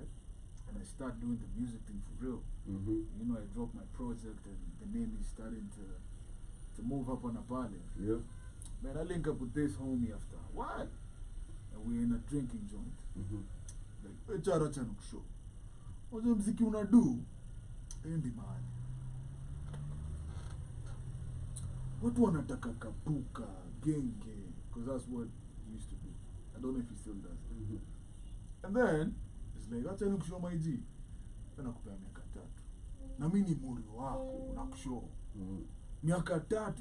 and I start doing the music thing for real. I dropped my project, and the name is starting to move up on a party. Man, I link up with this homie after a while, and we're in a drinking joint. Like, echara chanuk show. Ojo mziki unadu, endi mahali. Watu wanataka kapuka, genge, because that's what he used to do. I don't know if he still does it. And then, it's like, acha nikushow my G. Nakupea miaka 3. Na mimi ni muri wako, nakushow. Miaka 3,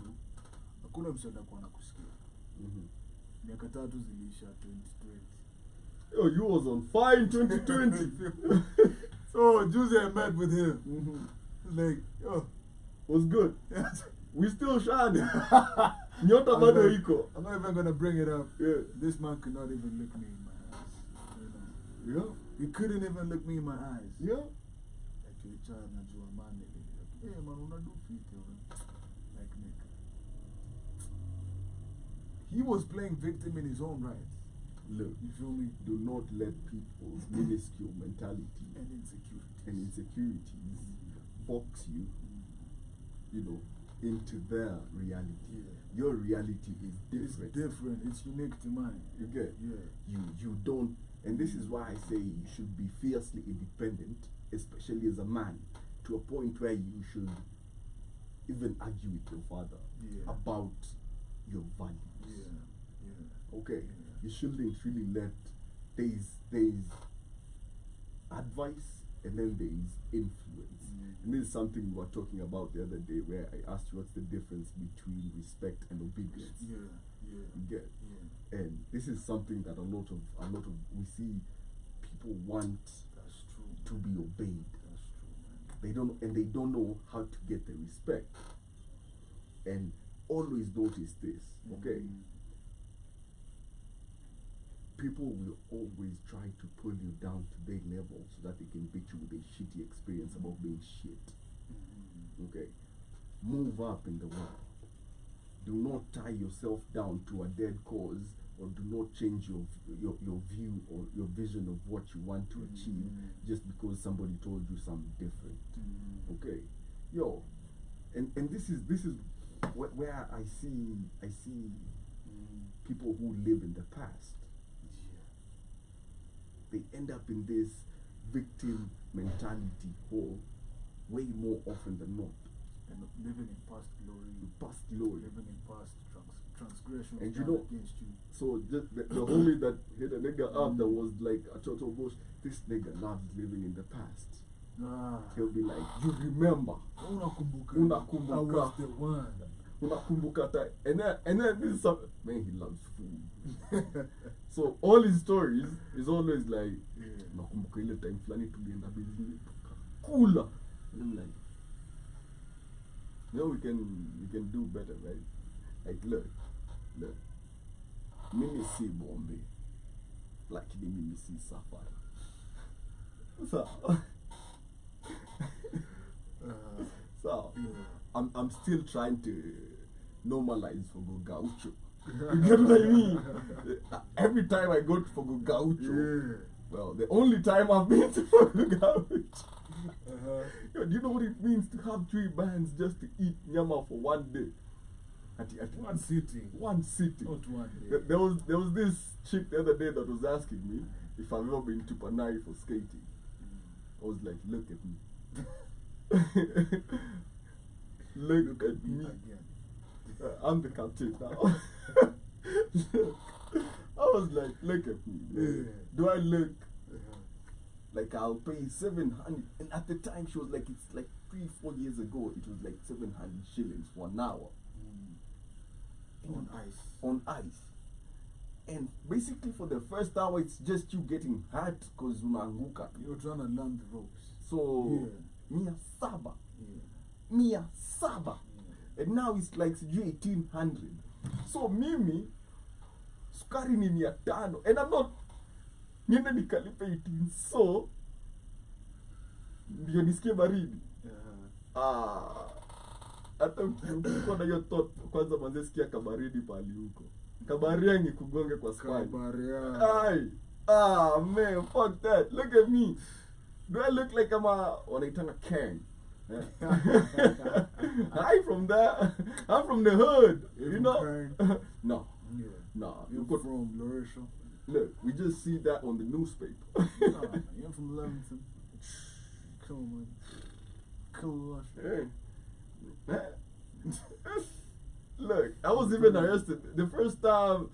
hakuna msada kwa nakusikia. Miaka 3 zilisha 2020. Oh, you was on fire in 2020. So, Juicy, I met with him. He's like, yo. Was good. We still shining. Nyota bado iko. I'm not even gonna bring it up. Yeah. This man could not even look me in my eyes. He couldn't even look me in my eyes. Like, hey man, unadu fit, like nigga. He was playing victim in his own right. Look, you feel me? Do not let people's minuscule mentality and insecurities box you, into their reality. Your reality is different. It's different. It's unique to mine. You get? Yeah. You don't, and this is why I say you should be fiercely independent, especially as a man, to a point where you should even argue with your father about your values. Okay? You shouldn't really let there's advice and then there is influence. And this is something we were talking about the other day, where I asked you what's the difference between respect and obedience. You get? And this is something that a lot of we see people want to be obeyed. That's true, man. They don't know how to get the respect. And always notice this, okay? People will always try to pull you down to their level so that they can beat you with a shitty experience about being shit. Okay? Move up in the world. Do not tie yourself down to a dead cause, or do not change your view or your vision of what you want to achieve just because somebody told you something different. Okay? Yo, and this is where I see people who live in the past. They end up in this victim mentality hole way more often than not. And living in past glory. Living in past transgression against you. So the homie that hit a nigga up that was like a total bush, this nigga loves living in the past. He'll be like, you remember. Unakumbuka. I was the one. Unakumbuka. And then this is something, man, he loves food. So all his stories is always like, nakumbuka ile time flani tulienda business kula. And I'm like, we can do better, right? Like, look, mimi si Bombay, lakini mimi si Safari. So I'm still trying to normalize for go gaucho. You get what I mean? Every time I go for Gaucho, Yeah. well, the only time I've been to Gaucho. Uh-huh. Yo, do you know what it means to have 3 bands just to eat nyama for one day? At One sitting. one sitting. Not one day. There was this chick the other day that was asking me if I've ever been to Panay for skating. I was like, look at me. look at me. Again. I'm the captain now. Look, I was like, look at me. Man. Yeah. Do I look Uh-huh. like I'll pay 700? And at the time, she was like, it's like 3-4 years ago, it was like 700 shillings for an hour. On ice. On ice. And basically for the first hour, it's just you getting hurt because unaanguka. You're trying to learn the ropes. So, Yeah. mia saba. Yeah. Mia saba. Yeah. And now it's like 1800. So mimi, sukari ni 500. And I'm not, niende nikalipe 18. So, ndio nisikie baridi. Hata ukikuwa na hiyo thought, kwanza manze sikia kabaridi pali huko. Kabariangi kugonge kwa spine. Kabaria. Man, fuck that. Look at me. Do I look like I'm wanaitanga Kang? I'm from the hood. You know? No. Yeah. No. You're Look, from Larisha. look, we just see that on the newspaper. Nah, you're from Leamington. Come on, man. Cool. Hey. Look, I was even arrested the first time.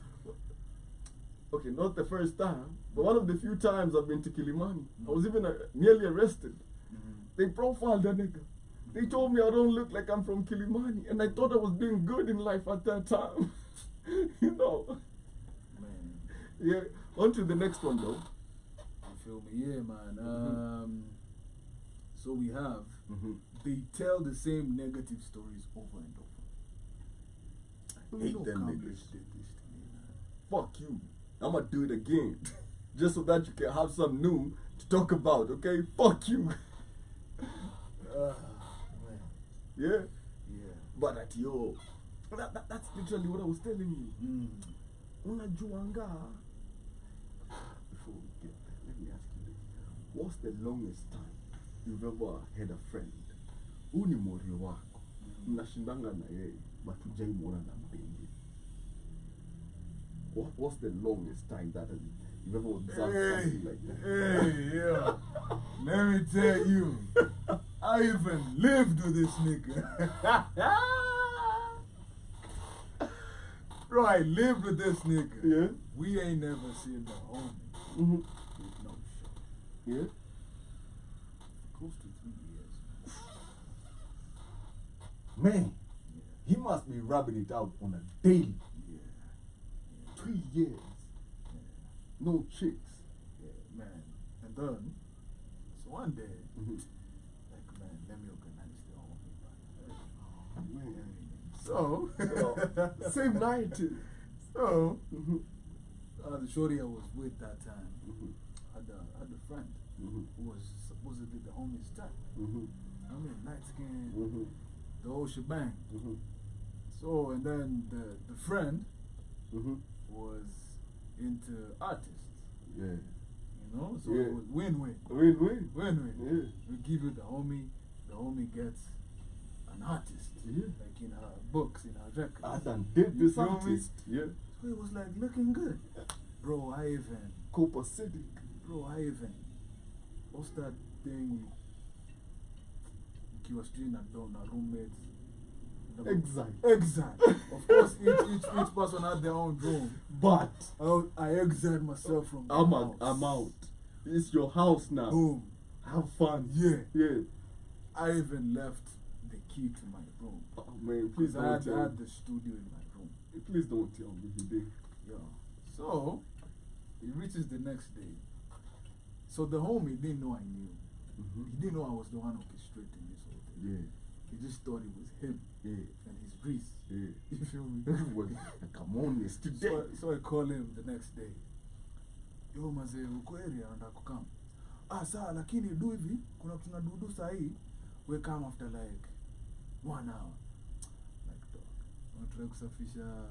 Okay, not the first time, but one of the few times I've been to Kilimani. I was even nearly arrested. They profiled that nigga. They told me I don't look like I'm from Kilimani, and I thought I was doing good in life at that time. You know. Man. Yeah. On to the next one though. You feel me? Yeah, man. So we have, Mm-hmm. they tell the same negative stories over and over. I hate You know them Cambridge niggas. did this to me, man. Fuck you. I'm gonna do it again. Just so that you can have something new to talk about, okay? Fuck you. Man. Yeah? Yeah. But at yo, that's literally what I was telling you. Unajuanga. Before we get there, let me ask you this. What's the longest time you've ever had a friend? Huu ni morio wako. Mnashindanga na yeye, but hujaimwona na mpenzi. What's the longest time that you've ever observed something like that? Hey, yeah. Let me tell you, I even lived with this nigga. Bro, I lived with this nigga. Yeah? We ain't never seen the homie Mm-hmm. with no show. Yeah? Close to 3 years. Man, he must be rubbing it out on a daily. Yeah. 3 years. No chicks. Yeah, man. And then, so one day, Mm-hmm. like, man, let me organize the homie, man. Man. So, Same night. so, Mm-hmm. the shorty I was with that time Mm-hmm. had a friend Mm-hmm. who was supposedly the homie's type. Mm-hmm. I mean, light skin, Mm-hmm. the whole shebang. Mm-hmm. So, and then the friend Mm-hmm. was into artists, Yeah. you know? So Yeah. it was win-win. Win-win. Win-win. Yeah. We give you the homie gets an artist. Yeah. Like in her books, in her records. I done did You this feel me? artist. Yeah. So it was like looking good. Bro, I even, Copacetic. what's that thing? Kiwa street na roommates. Exile. Of course, each person had their own room. But I exiled myself from the I'm house. out. It's your house now. Boom. Have fun. Yeah. Yeah. I even left the key to my room. Oh, man, please Because I don't had tell me. the studio in my room. Please don't tell me he did. Yo. So, it reaches the next day. So the homie didn't know I knew. Mm-hmm. He didn't know I was the one orchestrating this whole thing. Yeah. He just thought it was him Yeah. and his breeze. Yeah. You feel me? Well, come on, it's today. So I call him the next day. Yo mazee, uko area anataka kukam. Sawa lakini do hivi, kuna tuna dudu saa hii, we come after like 1 hour. Like dog. Unataka kusafisha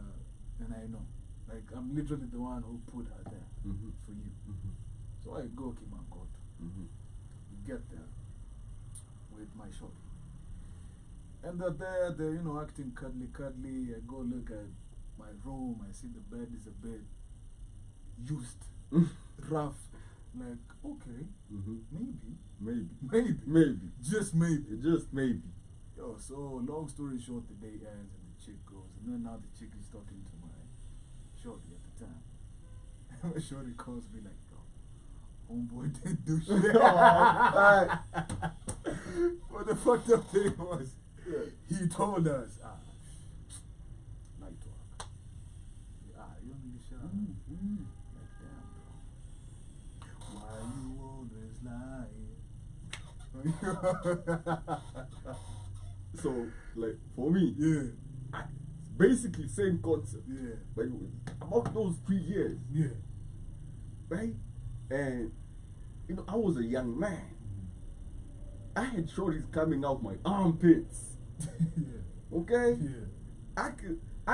and I know. Like, I'm literally the one who put her there for you. So I go Kimankot. We get there with my shorty. And they're there, they're, you know, acting cuddly. I go look at my room, I see the bed is a bit used, rough. Like, okay, maybe. Just maybe. Yo, so long story short, the day ends and the chick goes. And then now the chick is talking to my shorty at the time. And my shorty calls me like, yo, homeboy didn't do shit. What the fucked up thing was, he told us, night talk. You don't need to shut up. Like, damn, bro. Why you always lying? So, like, for me, basically same concept. Like, about those 3 years. Right? And, you know, I was a young man. I had shorties coming out my armpits. Okay? I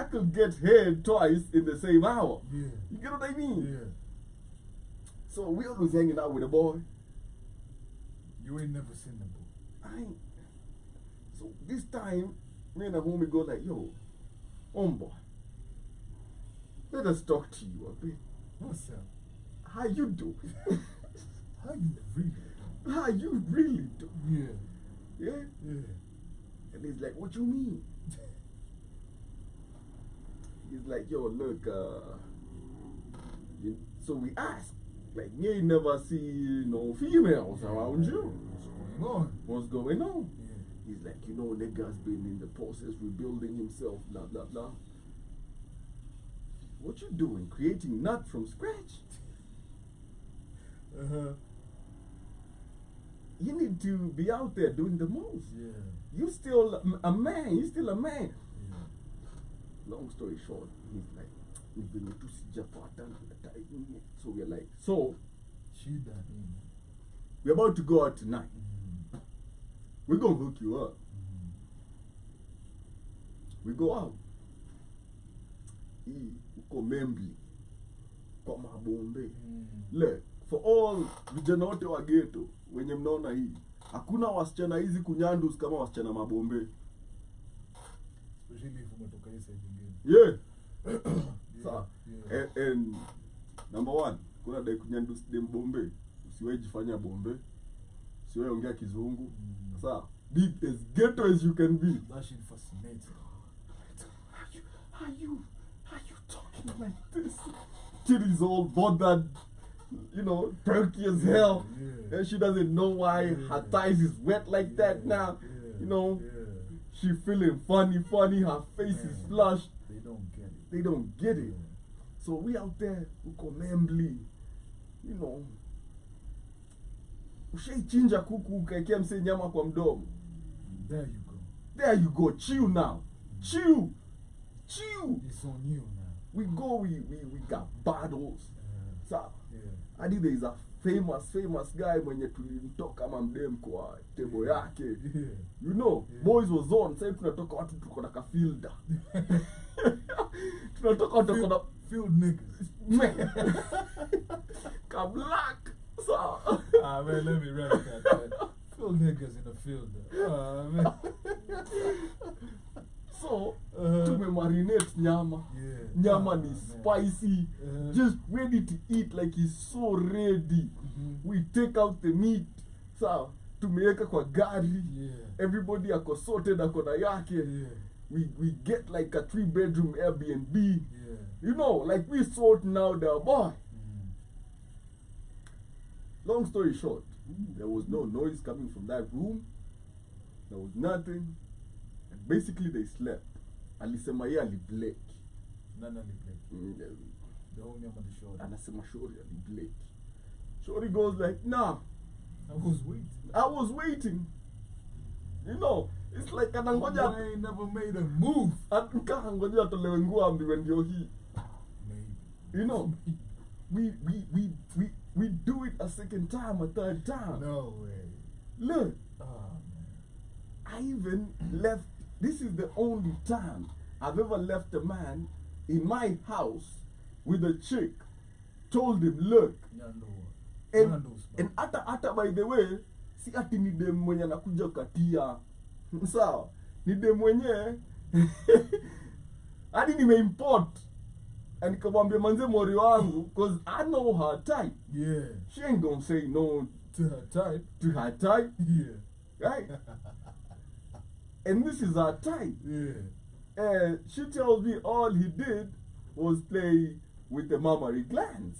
could get head twice in the same hour. You get what I mean? So we always hanging out with a boy. You ain't never seen the boy. I ain't. So this time, me and a homie go like, yo, homeboy, let us talk to you a bit. What's up? How you do? How you really do? How you really do? Yeah. And he's like, what you mean? He's like, yo, look, so we asked, like, you ain't never see no females around you. What's going on? He's like, you know, nigga's been in the process rebuilding himself, blah, blah, blah. What you doing? Creating nut from scratch? You need to be out there doing the most. You still a man. You still a man. Long story short, he's like, so we're like, so we're about to go out tonight. We're gonna hook you up. We go out. Uko Membli, kwa Mabombe. Look, for all vijana wote wa ghetto wenye mnaona hii, hakuna wasichana hizi kunyandus kama wasichana Mabombe. Especially if umetoka hii side nyingine. And number one, kuna dai kunyandus dem Bombe. Usiwahi jifanya Bombe. Usiwahi ongea Kizungu. Sawa. Be as ghetto as you can be. That shit fascinates me. How you talking like this? Titties all bothered, you know, perky as hell. And she doesn't know why her thighs is wet like that now. You know, she feeling funny, her face is flushed. They don't get it. So we out there, uko Membli, you know. Ushaichinja kuku ukaekea mse nyama kwa mdomo. There you go. Chill now. Chill. It's on you now. We got bottles. So, I think there is a famous guy mwenye tulimtoka mamdem kwa tebo yake. You know, boys was on. Sasa tunatoka watu tuko na kafilda. Tunatoka watu tuko na field niggas. Ka black. So, man, let me wrap that. Field niggas in the field. Man. So, marinate nyama. Nyama ni spicy. Just ready to eat, like he's so ready. We take out the meat. So, tumeweka kwa gari. Everybody ako sorted ako na yake. We get like a 3-bedroom Airbnb. You know, like we sorting out the boy. Long story short, there was no noise coming from that room. There was nothing. And basically they slept. Alisema ye aliblake. Nana aliblake. The homie on the shore. Anasema shori aliblake. Shori goes like, nah. I was waiting. You know, it's like anangoja. I ain't never made a move. Anangoja atolewe nguo ambiwe ndio hii. You know, we do it a second time, a third time. No way. Look. Oh, man. I even left. This is the only time I've ever left a man in my house with a chick, told him, look, and hata by the way, si ati ni dem mwenye anakuja katia. Sawa, ni dem mwenye hadi nimeimport. And nikamwambia manze mori wangu, cause I know her type. Yeah. She ain't gonna say no To her type. to her type. Yeah. Right? And this is her type. Yeah. And she tells me all he did was play with the mammary glands.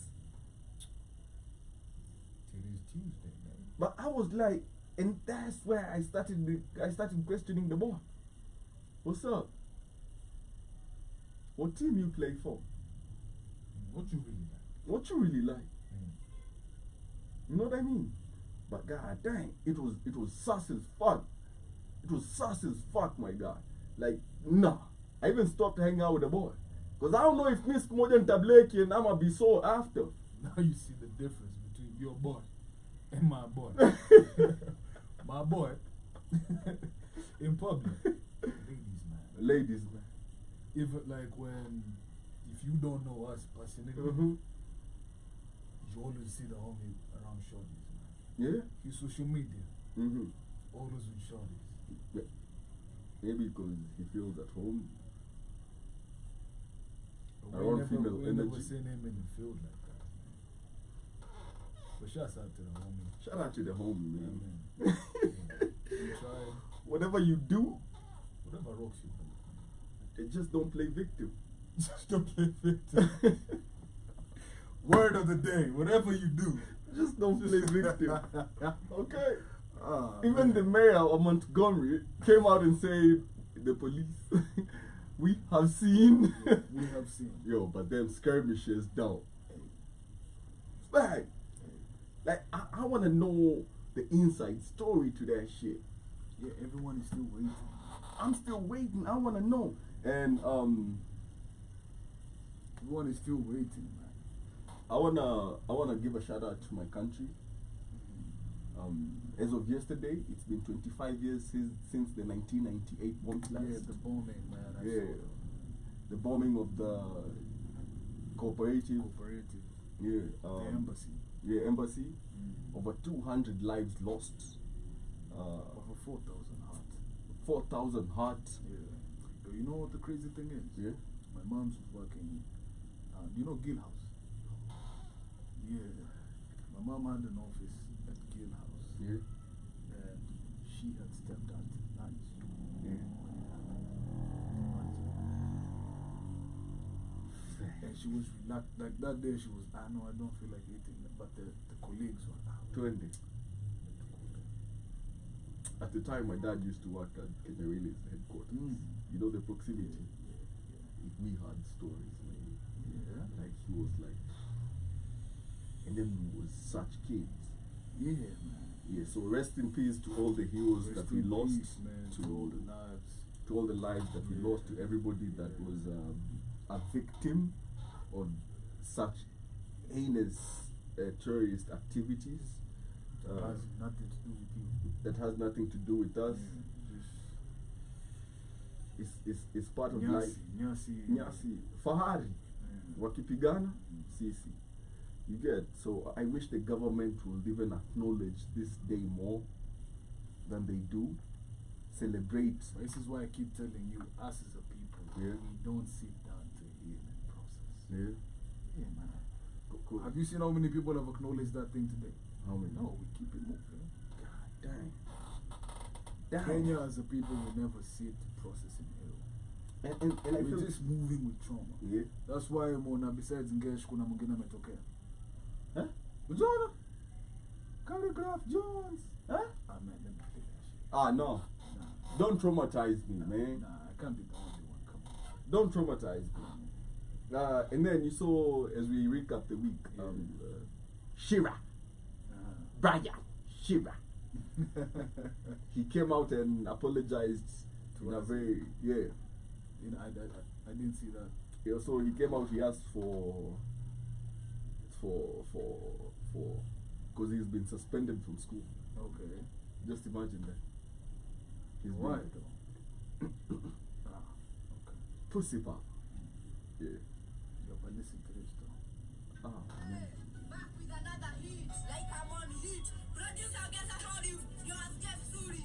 Today's Tuesday, man. But I was like, and that's where I started questioning the boy. What's up? What team you play for? What you really like? What you really like? You know what I mean? But god dang, it was sus as fuck. It was sus as fuck, my guy. Like, nah. I even stopped hanging out with the boy. Because I don't know if Miss Kumoja and Tableki and I'ma be sore after. Now you see the difference between your boy and my boy. My boy, in public, Ladies, man. If you don't know us personally, Mm-hmm. you always see the homie around shorties, man. Yeah? His social media, Mm-hmm. always with shorties. Yeah. Maybe because he feels at home. But Around we female never energy. seen him in the field like that. But shouts out to the homie. Shout out to the homie, man. Yeah. You try Whatever you do, whatever rocks you, man. they just don't play victim. Just don't play victim. Word of the day, whatever you do, Just don't play victim. Okay? Even man. the mayor of Montgomery came out and said, the police, we have seen. We have seen. Yo, but them skirmishes don't. Like, I want to know the inside story to that shit. Yeah, everyone is still waiting. I'm still waiting. I want to know. And Everyone is still waiting, man. I wanna give a shout out to my country. As of yesterday, it's been 25 years since the 1998 bomb blast. Yeah, the bombing, man. I Yeah. saw The bombing of the cooperative. cooperative, Yeah. the embassy. Yeah, embassy. Over 200 lives lost. Over 4,000 hearts. 4,000 hearts. Yeah. But you know what the crazy thing is? Yeah. My mom's was working. You know Gill House? Yeah. My mom had an office at Gill House. Yeah. And she had stepped out night. Yeah. And she was like that day she was, I know I don't feel like eating, but the colleagues were out. 20. At the time, my dad used to work at Kenya Railways headquarters. You know the proximity. We had stories, man. Yeah. Like he was like, and then we was such kids. Yeah, man. Yeah. So rest in peace to all the heroes Rest that we in lost, peace, man, to all the lives. to all the lives that we Yeah. lost, to everybody that was a victim of such heinous terrorist activities. It has nothing to do with you. That has nothing to do with us. It's part of life. Nyasi fahari wakipigana sisi, you get. So I wish the government would even acknowledge this day more than they do. Celebrate. This is why I keep telling you, us as a people, Yeah. we don't sit down to heal and process. Yeah. Yeah, man. Cool. Have you seen how many people have acknowledged that thing today? How many? No, we keep it moving. God dang. Damn. Kenya as a people will never sit processing hell. And I We're feel just moving with trauma. yeah. That's why Mona, besides Ngesh, kuna mwingine ametokea. Huh? Ujaona? Calligraph Jones. Huh? Ah, man, let me play that shit. Ah no. Nah, Don't traumatize me, man. nah, I can't be the only one. Come on. Don't traumatize me. And then you saw as we recap the week, Shira, Brian Shira. He came out and apologized To in a us. very You know, I didn't see that. Yeah, so he came out. He asked for because he's been suspended from school. Okay. Just imagine that. He's Why been though? Okay. pussy pop. Yeah. Yeah, but listen to this though. Oh man. Back with another hit, like I'm on hit. Producer, guess I told you, yours get suri.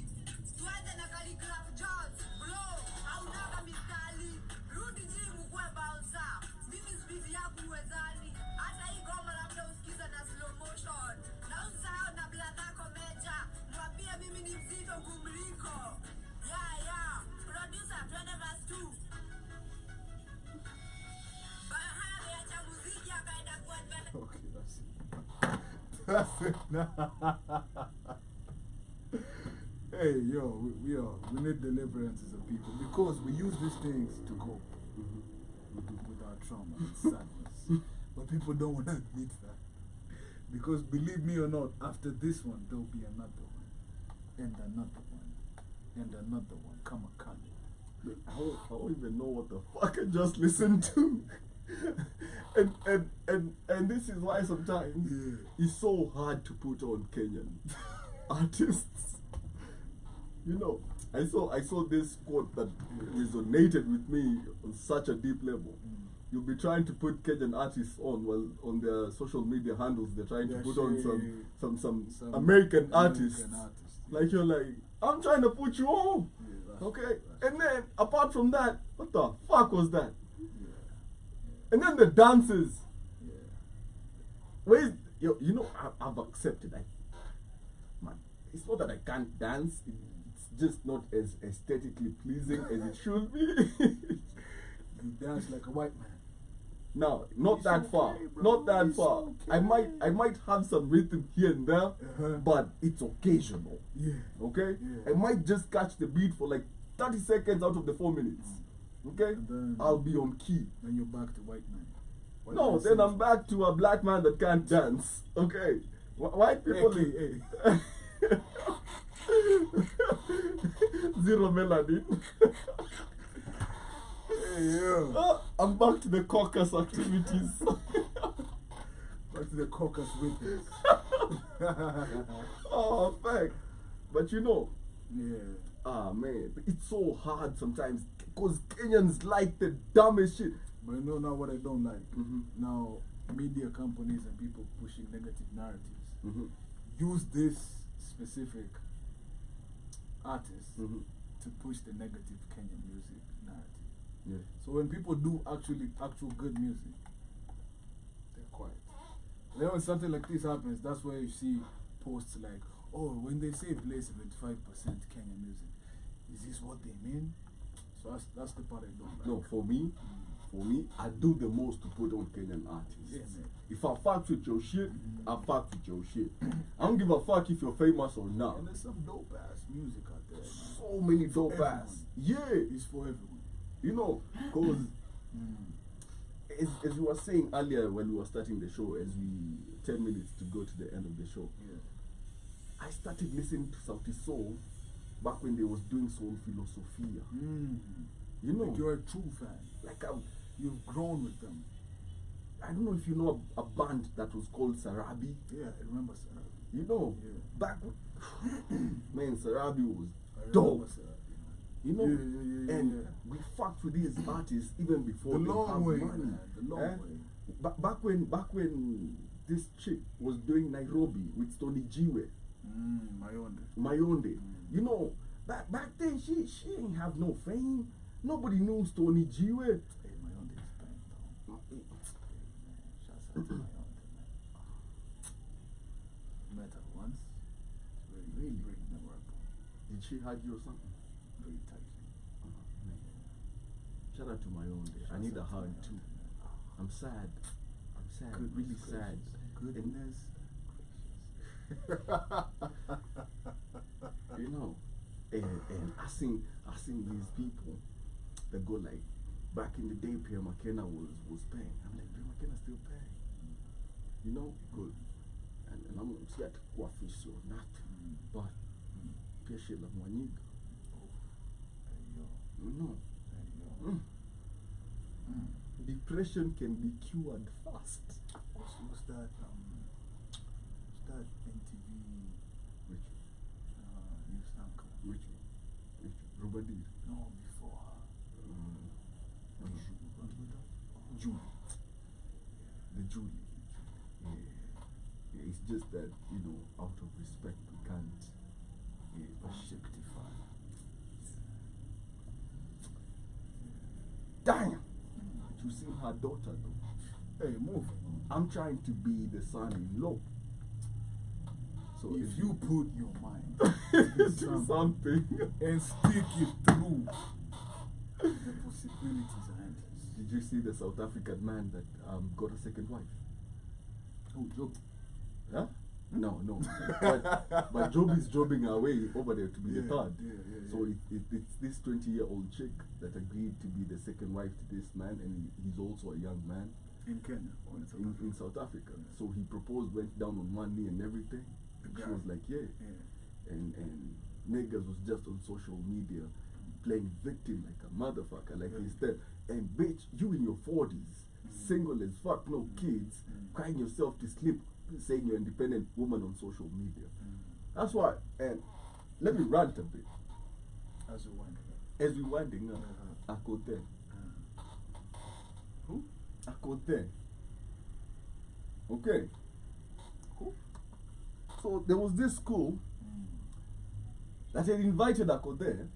Tuanze na calligraph Jones, bro, haunaga mistari. Rudi jimu kwe bouncer. Mimi speed yangu uwezani. Hata hii goma labda usikize na slow motion. Na usisahau na bladhako meja. Mwambie mimi ni mzito kumliko. Yeah. Producer, twende verse 2. Bahari acha muziki akaenda kuadvert. Okay, that's it. That's it. Hey, yo, we need deliverance as a people because we use these things to cope with our trauma and sadness. But people don't want to admit that. Because believe me or not, after this one, there'll be another one. And another one. And another one. Come on, Kanye. I don't even know what the fuck I just listened to. and this is why sometimes it's so hard to put on Kenyan artists. You know, I saw this quote that resonated with me on such a deep level. You'll be trying to put Kenyan artists on, well, on their social media handles they're trying to put on some American artists. Like you're like, I'm trying to put you on. Okay? And then apart from that, what the fuck was that? And then the dances. Where's you know I've accepted man, it's not that I can't dance, it's just not as aesthetically pleasing as it should be. You dance like a white man. No, not It's that okay, far. bro. Not that It's far. okay. I might have some rhythm here and there, but it's occasional. Yeah. Okay? Yeah. I might just catch the beat for like 30 seconds out of the 4 minutes. Okay? And then- I'll be on key. Then you're back to white man. White No, man then sings. I'm back to a black man that can't dance. Okay? White people. AKA. Zero melody. Hey, yo. I'm back to the caucus activities. Back to the caucus witness. Oh, fuck. But you know, Yeah. man, it's so hard sometimes because Kenyans like the dumbest shit. But you know now what I don't like? Mhm. Now, media companies and people pushing negative narratives Mhm. use this specific artist Mhm. to push the negative Kenyan music narrative. Yeah. So when people do actual good music, they're quiet. Then when something like this happens, that's where you see posts like, oh, when they say play 75% Kenyan music, is this what they mean? So that's the part I don't like. No, for me, I do the most to put on Kenyan artists. Yeah, man. If I fuck with your shit, I fuck with your shit. I don't give a fuck if you're famous or not. And there's some dope ass music out there, man. So many dope everyone. ass. Yeah. It's for everyone. You know, because as you were saying earlier when we were starting the show, as we 10 minutes to go to the end of the show, Yeah. I started listening to Sauti Soul back when they was doing Soul Philosophia. You know, Like you're a true fan. like You've grown with them. I don't know if you know a band that was called Sarabi. Yeah, I remember Sarah. You know, Yeah. back man, Sarabi was I dope. remember Sarah. You know, Yeah, and yeah. we fucked with these artists even before The they long have way, money. man. The long Eh? way. Back when this chick was doing Nairobi with Stony Jiwe, My own. Mayonde, you know, back then she ain't have no fame. Nobody knew Stony Jiwe. Hey, my own is bang though. Hey, man. Shouts out to my own, man. Met her once. It's very, Really? very memorable. Did she hug you or something? Very tight. Shout out to Mayonde. I need a hug too. I'm sad. I'm sad. Really sad. Goodness. You know, and I seen these people that go like, back in the day, Pierre McKenna was paying. I'm like, Pierre McKenna still paying. You know, good. And I'm not quite fish or nothing, but Pierre Sheila Mwanyiga, you know, depression can be cured fast. What's that? What's that NTV Which news anchor? which Rubadir. No, before her. you know, out of respect, we can't objectify. Damn! You see her daughter though. Hey, move. I'm trying to be the son-in-law. So If you put your mind do to something. and stick it through, the possibilities are endless. Did you see the South African man that got a second wife? Oh, Job. Huh? No. but Job is jobbing her way over there to be the third. So it's this 20-year-old chick that agreed to be the second wife to this man, and he's also a young man In Kenya or in South Africa. in South Africa. So he proposed, went down on one knee and everything. The She guy. was like, yeah. Yeah. And niggas was just on social media playing victim like a motherfucker, like he's dead. And bitch, you in your 40s, single as fuck, no kids, crying yourself to sleep, saying you're an independent woman on social media. That's why, and let me rant a bit. As a one. As we winding up, Akote. Who? Akote. Okay. Cool. So there was this school that had invited Akote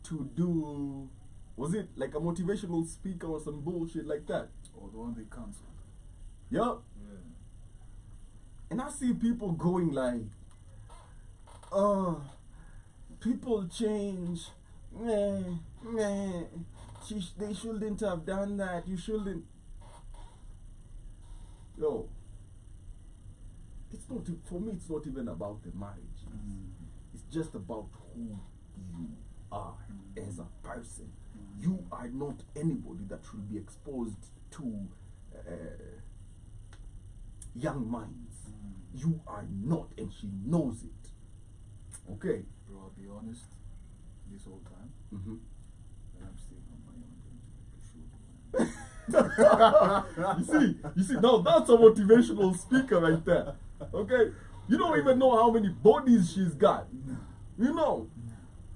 to do, was it like a motivational speaker or some bullshit like that? Or the one they cancelled. Yup. Yeah. And I see people going like, people change. They shouldn't have done that. You shouldn't. Yo, it's not, for me, it's not even about the marriage. It's just about who you are as a person. You are not anybody that should be exposed to young minds. You are not, and she knows it. Okay? Bro, I'll be honest, this whole time, Mm-hmm. that I'm still on my own. you see, now that's a motivational speaker right there. Okay? You don't even know how many bodies she's got. You know?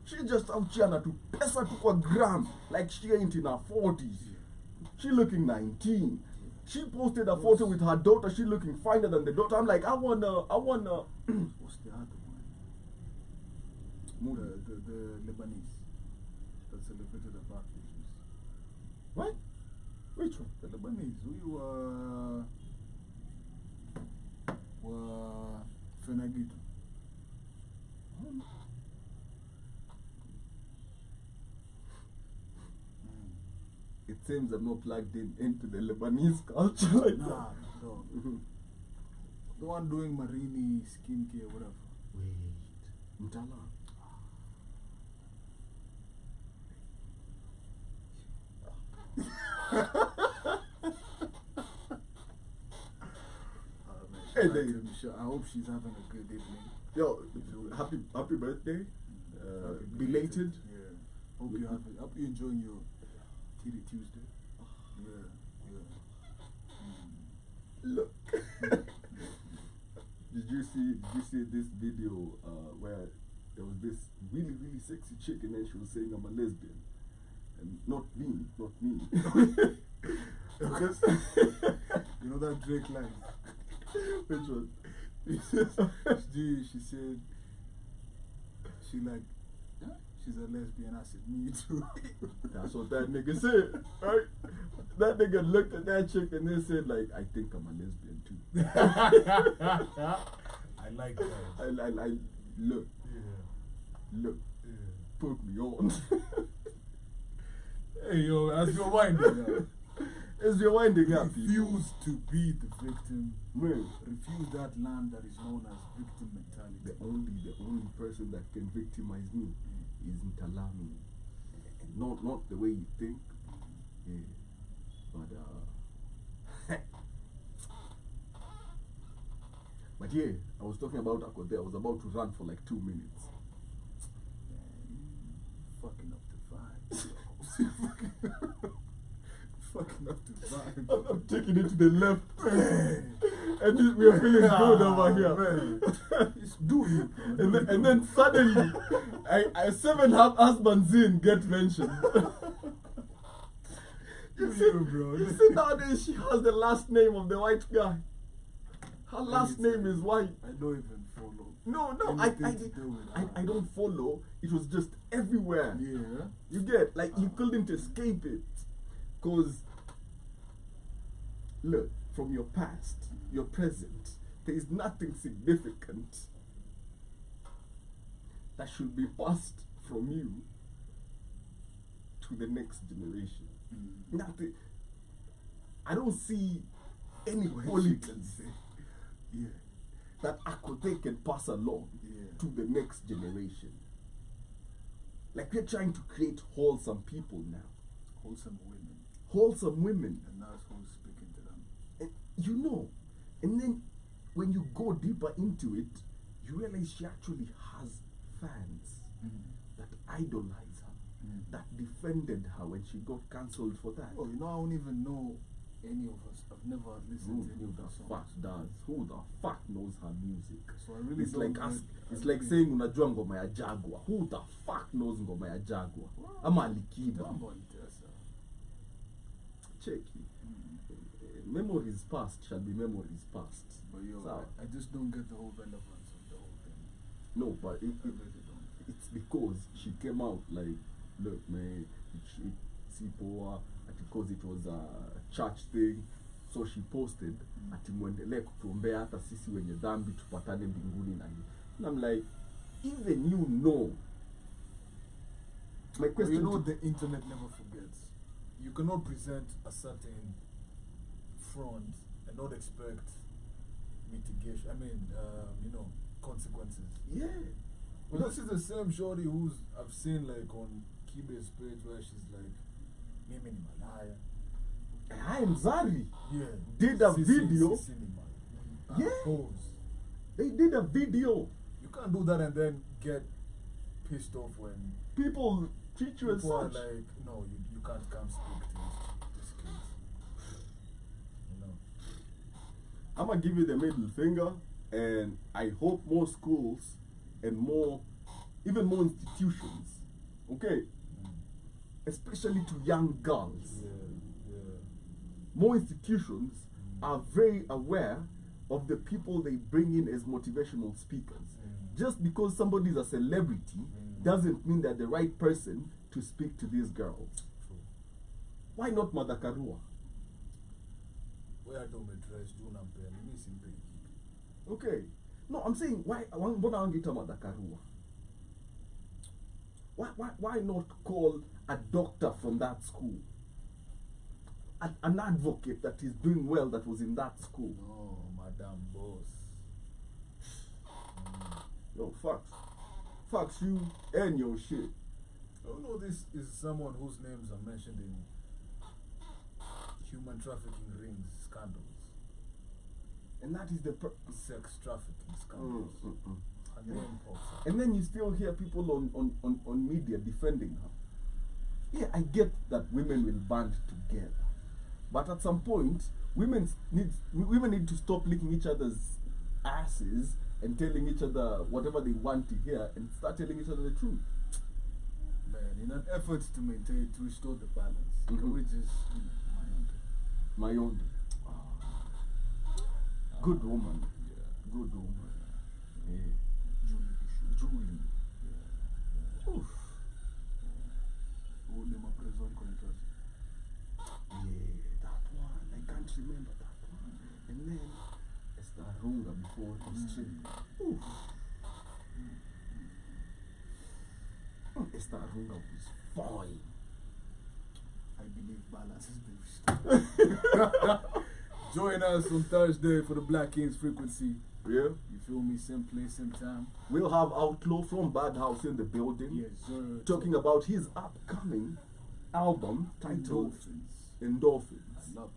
She just out here to pesa to a gram like she ain't in her 40s. She looking 19. She posted a photo with her daughter. She looking finer than the daughter. I'm like, I wanna. What's the other one? Moody. The Lebanese that celebrated the Black Christmas. What? Which one? The Lebanese, we were Fenagitu. It seems I'm not plugged into the Lebanese culture like that. Nah, no. The one doing Marini skincare, whatever. Wait, Mtala. Hey, Dave. I hope she's having a good evening. Yo, happy birthday. Belated. Yeah. Hope you enjoying your Titty Tuesday. Yeah. Look. Did you see this video where there was this really, really sexy chick and then she was saying I'm a lesbian? And not me. Because you know that Drake line? Which one? She said she like, huh? She's a lesbian. I said, me too. That's what that nigga said, right? That nigga looked at that chick and then said like, I think I'm a lesbian too. I like that. I look, Yeah. put me on. Hey yo, as you're winding up, As you're winding up, refuse to be the victim. man, Refuse that land that is known as victim mentality. the only person that can victimize me is Ntalami, and not the way you think. Yeah. But yeah, I was talking about Akote. I was about to run for like 2 minutes. Fucking up the vibe. Fucking up the vibe. I'm taking it to the left, and we are feeling good over here. Man. Do you? And then suddenly, I 7 husbands in get mentioned. You, bro. You see nowadays she has the last name of the white guy. Her last name is White. I don't even follow. No, anything to do with her. I don't follow. It was just everywhere. Yeah. You get, like, you couldn't escape it. Because, look, from your past, your present, there is nothing significant that should be passed from you to the next generation. Nothing. I don't see any qualities Yeah. that Akote can pass along Yeah. to the next generation. Like, we're trying to create wholesome people now. Wholesome women. Wholesome women. And that's who's speaking to them. And you know, and then when you go deeper into it, you realize she actually has fans that idolize her, that defended her when she got cancelled for that. Oh, you know, I don't even know any of us. I've never listened to any Who of the her songs. fuck does? Who the fuck knows her music? So I really It's don't like us. know- It's like saying unajua ngoma ya Jaguar. Who the fuck knows ngoma ya Jaguar? Ama Alikiba. Somebody does that. Check it. Memories past shall be memories past. But yo, So- I just don't get the whole relevance of the whole thing. No, but I really don't. it's because she came out like, look, man, it's poor, because it was a church thing. So she posted ati muendelee kutuombea hata sisi wenye dhambi tupatane mbinguni na nini. And I'm like, even you know. My But question you know, to- the internet never forgets. You cannot present a certain front and not expect mitigation. I mean, consequences. yeah. Well, this is the same shorty who's I've seen like on Kibe's page where she's like, Mimi ni malaya. I am Zari. Yeah. Did a video. Sisi ni malaya. Yeah. Pose. They did a video. You can't do that and then get pissed off when People treat you as people are such. like, no, you can't come speak to this kid. You know. I'm gonna give you the middle finger, and I hope more schools and even more institutions, okay, especially to young girls, Yeah. more institutions are very aware of the people they bring in as motivational speakers. Just because somebody is a celebrity doesn't mean they're the right person to speak to these girls. True. Why not Mother Karua? Where I don't dress, do not pay. I mean, simply. Okay. No, I'm saying why don't get Mother Karua? Why not call a doctor from that school? An advocate that is doing well that was in that school. No, Madam Boss. Yo, facts, you and your shit. Oh no, this is someone whose names are mentioned in human trafficking rings scandals, And that is the sex trafficking scandals. Her name pops up. And then you still hear people on media defending her. Yeah, I get that women will band together, but at some point, women need to stop licking each other's asses and telling each other whatever they want to hear and start telling each other the truth. Man, in an effort to restore the balance, can we just My own. Good woman. Yeah. Good woman. Yeah. Julie. Oof. Yeah, that one. I can't remember that one. And then Esther Runga before it was streamed. Oof. Esther Runga was fine. I believe balance has been restored. Join us on Thursday for the Black Kings Frequency. Yeah. You feel me? Same place, same time. We'll have Outlaw from Bad House in the building. Yes, sir. Talking about his upcoming album titled Endorphins. I love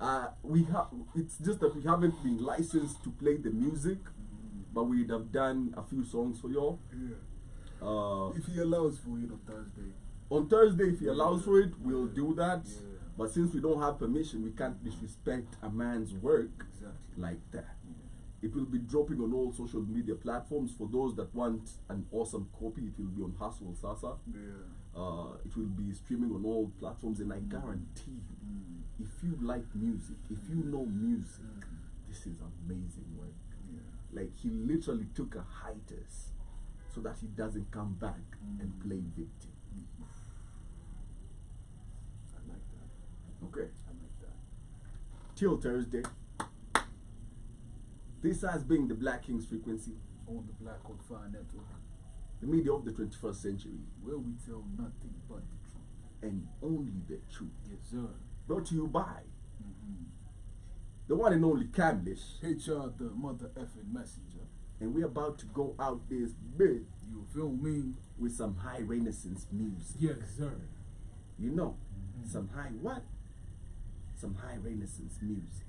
that. We have. It's just that we haven't been licensed to play the music, but we'd have done a few songs for y'all. Yeah. If he allows for it on Thursday. On Thursday, if he allows for it, we'll do that. Yeah. But since we don't have permission, we can't disrespect a man's work Exactly. like that. It will be dropping on all social media platforms. For those that want an awesome copy, it will be on Hustle Sasa. Yeah. It will be streaming on all platforms, and I guarantee you, if you like music, if you know music, this This is amazing work. Yeah. Like he literally took a hiatus so that he doesn't come back and play victim. I like that. Okay. I like that. Till Thursday. This has been the Black Kings Frequency, On the Black Code Fire Network, the media of the 21st century, where we tell nothing but the truth. and only the truth. Yes, sir. Brought to you by Mm-hmm. the one and only Camlish. HR, the mother effing messenger. And we're about to go out this bit You feel me? with some high renaissance music. Yes, sir. You know, some high what? Some high renaissance music.